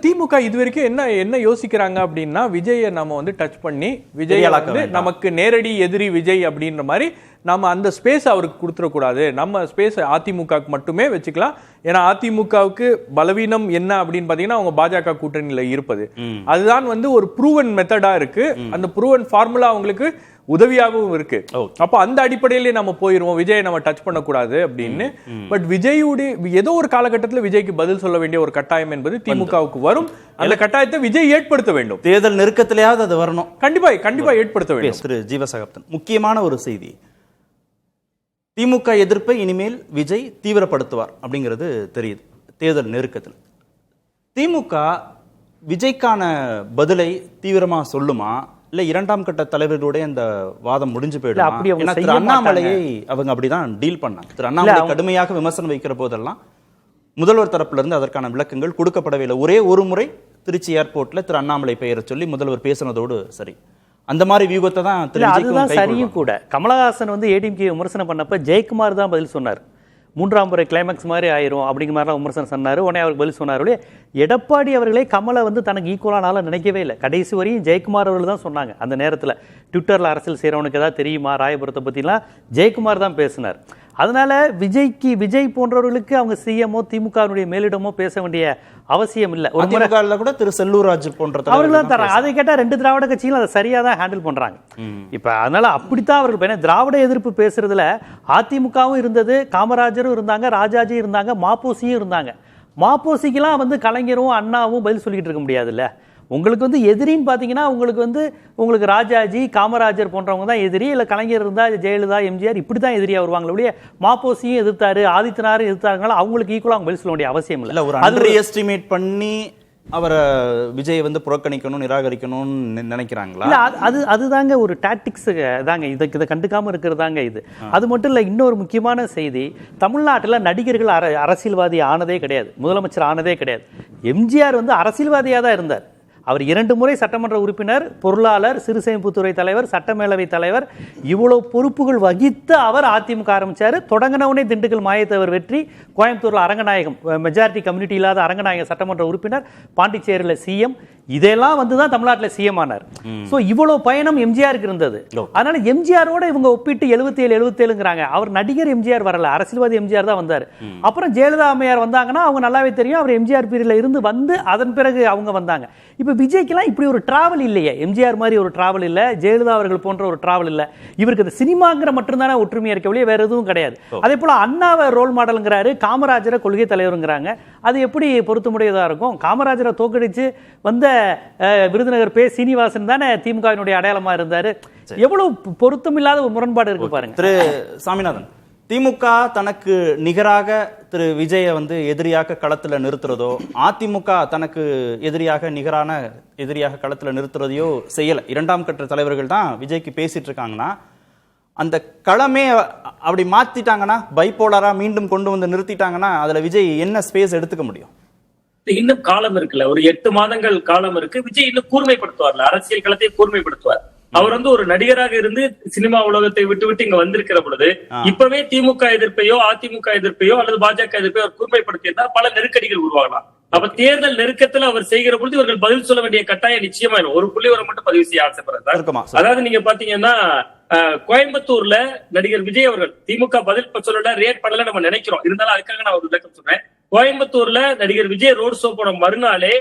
F: திமுக இது வரைக்கும் என்ன யோசிக்கிறாங்க அப்படின்னா விஜயை நம்ம டச் பண்ணி விஜய் நமக்கு நேரடி எதிரி விஜய் அப்படின்ற மாதிரி நம்ம அந்த ஸ்பேஸ் அவருக்கு கொடுத்துடக்கூடாது. நம்ம ஸ்பேஸ் அதிமுகவுக்கு மட்டுமே வச்சுக்கலாம். ஏன்னா அதிமுகவுக்கு பலவீனம் என்ன அப்படின்னு பாத்தீங்கன்னா அவங்க பாஜக கூட்டணியில இருப்பது. அதுதான் ஒரு ப்ரூவன் மெத்தடா இருக்கு. அந்த ப்ரூவன் ஃபார்முலா அவங்களுக்கு உதவியாகவும் இருக்கு. அப்ப அந்த அடிப்படையிலே நம்ம போயிருவோம், விஜயை நம்ம டச் பண்ணக்கூடாது அப்படின்னு. பட் விஜயுடைய ஏதோ ஒரு காலகட்டத்தில் விஜய்க்கு பதில் சொல்ல வேண்டிய ஒரு கட்டாயம் என்பது திமுகவுக்கு வரும். அந்த கட்டாயத்தை விஜய் ஏற்படுத்த வேண்டும்.
C: தேர்தல் நெருக்கத்திலேயாவது அது வரணும்.
F: கண்டிப்பா ஏற்படுத்த வேண்டும்.
C: திரு ஜீவசகாப்தன், முக்கியமான ஒரு செய்தி, திமுக எதிர்ப்பை இனிமேல் விஜய் தீவிரப்படுத்துவார் அப்படிங்கிறது தெரியுது தேர்தல் நெருக்கத்தில். திமுக விஜய்க்கான பதிலை தீவிரமா சொல்லுமா, இல்ல 2ஆம் கட்ட தலைவர்களுடைய அந்த வாதம் முடிஞ்சு போயிடும்? திரு அண்ணாமலையை அவங்க அப்படிதான் டீல் பண்ணாங்க. திரு அண்ணாமலை கடுமையாக விமர்சனம் வைக்கிற போதெல்லாம் முதல்வர் தரப்புல இருந்து அதற்கான விளக்கங்கள் கொடுக்கப்படவே இல்லை. ஒரே ஒரு முறை திருச்சி ஏர்போர்ட்ல திரு அண்ணாமலை பெயரை சொல்லி முதல்வர் பேசினதோடு சரி. அந்த மாதிரி வியூகத்தை தான்
G: அதுதான் சரியும் கூட. கமலஹாசன் ஏடிஎம்கே விமர்சனம் பண்ணப்ப ஜெயக்குமார் தான் பதில் சொன்னார். 3ஆம் முறை கிளைமேக்ஸ் மாதிரி ஆயிரும் அப்படிங்கிற மாதிரிலாம் விமர்சனம் சொன்னார். உடனே அவருக்கு பதில் சொன்னார். எடப்பாடி அவர்களே கமலை தனக்கு ஈக்குவலானால நினைக்கவே இல்லை. கடைசி வரையும் ஜெயக்குமார் அவர்கள் தான் சொன்னாங்க. அந்த நேரத்தில் ட்விட்டரில் அரசியல் செய்கிறவனுக்கு ஏதாவது தெரியுமா ராயபுரத்தை பற்றிலாம் ஜெயக்குமார் தான் பேசினார். அதனால விஜய் போன்றவர்களுக்கு அவங்க சிஎம்ஓ திமுகவினுடைய மேலிடமோ பேச வேண்டிய அவசியம் இல்லை. ஒரு முறை
C: கூட திரு செல்லூர் ராஜு போன்ற
G: அவர்கள் தான் தராங்க. அதை கேட்டால் 2 திராவிட கட்சிகளும் அதை சரியா தான் ஹேண்டில் பண்றாங்க. இப்ப அதனால அப்படித்தான் அவர்கள் திராவிட எதிர்ப்பு பேசுறதுல அதிமுகவும் இருந்தது, காமராஜரும் இருந்தாங்க, ராஜாஜி இருந்தாங்க, மாப்போசியும் இருந்தாங்க. மாப்போசிக்கெல்லாம் கலைஞரும் அண்ணாவும் பதில் சொல்லிட்டு இருக்க முடியாதுல்ல. உங்களுக்கு எதிரின்னு பார்த்தீங்கன்னா உங்களுக்கு ராஜாஜி காமராஜர் போன்றவங்க தான் எதிரி. இல்லை கலைஞர் இருந்தால் ஜெயலலிதா எம்ஜிஆர் இப்படி தான் எதிரியாக வருவாங்களே ஒழிய மாப்போசியும் எதிர்த்தாரு ஆதித்தனாரும் எதிர்த்தாருனால அவங்களுக்கு ஈக்குவலாக அவங்க பதில் சொல்ல வேண்டிய அவசியம் இல்லை.
C: ஒரு அண்டர் எஸ்டிமேட் பண்ணி அவரை விஜய் புறக்கணிக்கணும் நிராகரிக்கணும்னு நினைக்கிறாங்களா?
G: அதுதாங்க ஒரு டாக்டிக்ஸ் தாங்க. இதை கண்டுக்காம இருக்கிறதாங்க இது. அது மட்டும் இல்லை, இன்னொரு முக்கியமான செய்தி, தமிழ்நாட்டில் நடிகர்கள் அரசியல்வாதி ஆனதே கிடையாது, முதலமைச்சர் ஆனதே கிடையாது. எம்ஜிஆர் அரசியல்வாதியாக தான் இருந்தார். அவர் 2 முறை சட்டமன்ற உறுப்பினர், பொருளாளர், சிறுசேமிப்புத்துறை தலைவர், சட்டமேலவை தலைவர், இவ்வளவு பொறுப்புகள் வகித்த அவர் அதிமுக ஆரம்பிச்சாரு. தொடங்கினவுடனே திண்டுக்கல் மாயத்தேவர் வெற்றி, கோயம்புத்தூர்ல அரங்கநாயகம் மெஜாரிட்டி கம்யூனிட்டி இல்லாத அரங்கநாயகம் சட்டமன்ற உறுப்பினர், பாண்டிச்சேரியில் சிஎம், இதெல்லாம் தான் தமிழ்நாட்டில் சிஎம் ஆனார். சோ இவ்வளவு பயணம் எம்ஜிஆருக்கு இருந்தது. அதனால எம்ஜிஆரோட இவங்க ஒப்பிட்டு 77 அவர் நடிகர் எம்ஜிஆர் வரல, அரசியல்வாதி எம்ஜிஆர் தான் வந்தார். அப்புறம் ஜெயலலிதா அம்மையார் வந்தாங்கன்னா அவங்க நல்லாவே தெரியும், அவர் எம்ஜிஆர் பீரியட்ல இருந்து அதன் பிறகு அவங்க வந்தாங்க. இப்ப விஜய்க்கெல்லாம் இப்படி ஒரு டிராவல் இல்லையே, எம்ஜிஆர் மாதிரி ஒரு டிராவல் இல்ல, ஜெயலலிதா அவர்கள் போன்ற ஒரு டிராவல் இல்ல. இவருக்கு இந்த சினிமாங்கிற மட்டும்தானே ஒற்றுமையா இருக்க வேற எதுவும் கிடையாது. அதே போல அண்ணாவை ரோல் மாடல்ங்கிறாரு, காமராஜரை கொள்கை தலைவருங்கிறாங்க. அது எப்படி பொருத்தமுடையதா இருக்கும்? காமராஜரை தோக்கடிச்சு வந்த விருதுநகர் பே சீனிவாசன் தானே திமுகவினுடைய அடையாளமா இருந்தாரு. எவ்வளவு பொருத்தமில்லாத ஒரு முரண்பாடு இருக்கு பாருங்க.
C: திரு சாமிநாதன், திமுக தனக்கு நிகராக திரு விஜயை வந்து எதிரியாக களத்துல நிறுத்துறதோ, அதிமுக தனக்கு நிகரான எதிரியாக களத்துல நிறுத்துறதையோ செய்யல. இரண்டாம் கட்ட தலைவர்கள் தான் விஜய்க்கு பேசிட்டு இருக்காங்கன்னா, அந்த களமே அப்படி மாத்திட்டாங்கன்னா, பைபோலரா மீண்டும் கொண்டு வந்து நிறுத்திட்டாங்கன்னா, அதுல விஜய் என்ன ஸ்பேஸ் எடுத்துக்க முடியும்?
D: இன்னும் காலம் இருக்குல்ல, ஒரு 8 மாதங்கள் காலம் இருக்கு. விஜய் இன்னும் கூர்மைப்படுத்துவார்ல, அரசியல் களத்தை கூர்மைப்படுத்துவார். அவர் வந்து ஒரு நடிகராக இருந்து சினிமா உலகத்தை விட்டு விட்டு இங்க வந்திருக்கிற பொழுது இப்பவே திமுக எதிர்ப்பையோ அதிமுக எதிர்ப்பையோ அல்லது பாஜக எதிர்ப்பையோ அவர் கூர்மைப்படுத்தியிருந்தா பல நெருக்கடிகள் உருவாகலாம். அப்ப தேர்தல் நெருக்கத்துல அவர் செய்கிற பொழுது இவர்கள் பதில் சொல்ல வேண்டிய கட்டாயம் நிச்சயமா ஒரு புள்ளிவரம் மட்டும் பதிவு செய்ய ஆசைப்படுறாரு. அதாவது நீங்க பாத்தீங்கன்னா கோயம்புத்தூர்ல நடிகர் விஜய் அவர்கள் திமுக பதில் சொல்லல, ரியாக்ட் பண்ணல நம்ம நினைக்கிறோம். இருந்தாலும் அதுக்காக நான் ஒரு விளக்கம் சொல்றேன். கோயம்புத்தூர்ல நடிகர் விஜய் ரோட் ஷோ போன மறுநாளே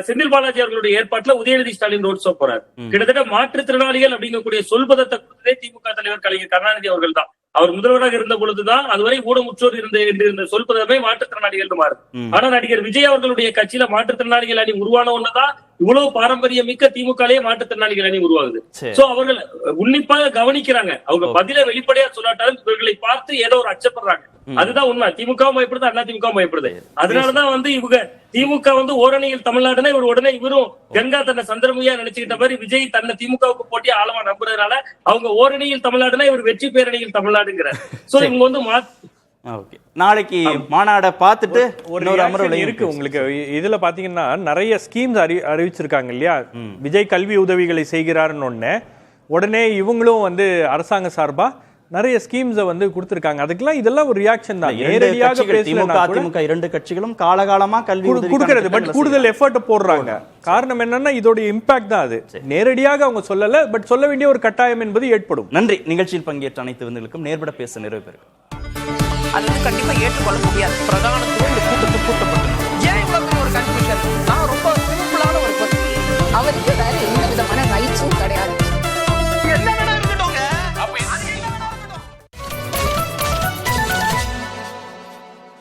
D: செந்தில் பாலாஜி அவர்களுடைய ஏற்பாட்டுல உதயநிதி ஸ்டாலின் ரோட் ஷோ போறாரு. கிட்டத்தட்ட மாற்றுத்திறனாளிகள் அப்படிங்கக்கூடிய சொல்பதத்தை கொடுத்ததே திமுக தலைவர் கலைஞர் கருணாநிதி அவர்கள் தான். அவர் முதல்வராக இருந்த பொழுதுதான் அதுவரை ஊனமுற்றோர் இருந்த சொல்பதமே மாற்றுத்திறனாளிகள் மாறுது. ஆனா நடிகர் விஜய் அவர்களுடைய கட்சியில மாற்றுத்திறனாளிகள் அணி உருவான ஒண்ணுதான் இவ்வளவு பாரம்பரியம் மிக்க திமுகலே மாற்றுத்திறனாளிகள் அணி உருவாகுது. சோ அவர்கள் உன்னிப்பாக கவனிக்கிறாங்க. அவங்க பதில வெளிப்படையா சொல்லாட்டாலும் இவர்களை பார்த்து ஏதோ ஒரு அச்சப்படுறாங்க. அதுதான் உண்மை. திமுகவும் பயப்படுது, அண்ணா திமுகவும் பயப்படுது. அதனாலதான் வந்து இவங்க திமுக வந்து ஓரணியில் தமிழ்நாடுனா இவர் உடனே இவரும் கங்கா தன்னை சந்திரமுயா நினைச்சுக்கிட்ட மாதிரி விஜய் தன்னை திமுகவுக்கு போட்டி ஆழமா நம்புறதுனால அவங்க ஓரணியில் தமிழ்நாடுனா இவர் வெற்றி பேரணியில் தமிழ்நாடுங்கிறார். சோ இவங்க வந்து
C: நாளைக்கு மாநாட பார்த்துட்டு
F: ஒரு அமர்வு இருக்கு உங்களுக்கு. இதுல பாத்தீங்கன்னா நிறைய ஸ்கீம்ஸ் அறிவிச்சிருக்காங்க இல்லையா. விஜய் கல்வி உதவிகளை செய்கிறாருன்னு உடனே இவங்களும் வந்து அரசாங்க சார்பா நிறைய ஸ்கீம்ஸ் வந்து கொடுத்திருக்காங்க. அதுக்கெல்லாம் இதெல்லாம் ஒரு ரியாக்ஷன் தான். நேரடியாக
C: திமுக இரண்டு கட்சிகளும் காலகாலமா கல்வி
F: கொடுக்கிறது, பட் கூடுதல் எஃபர்ட் போடுறாங்க. காரணம் என்னன்னா இதோட இம்பாக்ட் தான் அது. நேரடியாக அவங்க சொல்லல, பட் சொல்ல வேண்டிய ஒரு கட்டாயம் என்பது ஏற்படும்.
C: நன்றி. நிகழ்ச்சியில் பங்கேற்ற அனைத்து விருந்தினருக்கும் நேர்பட பேச நிறைவு பெறும்.
A: அது கண்டிப்பா ஏற்றுக்கொள்ள முடியாது. பிரதான கூட்டப்பட்டு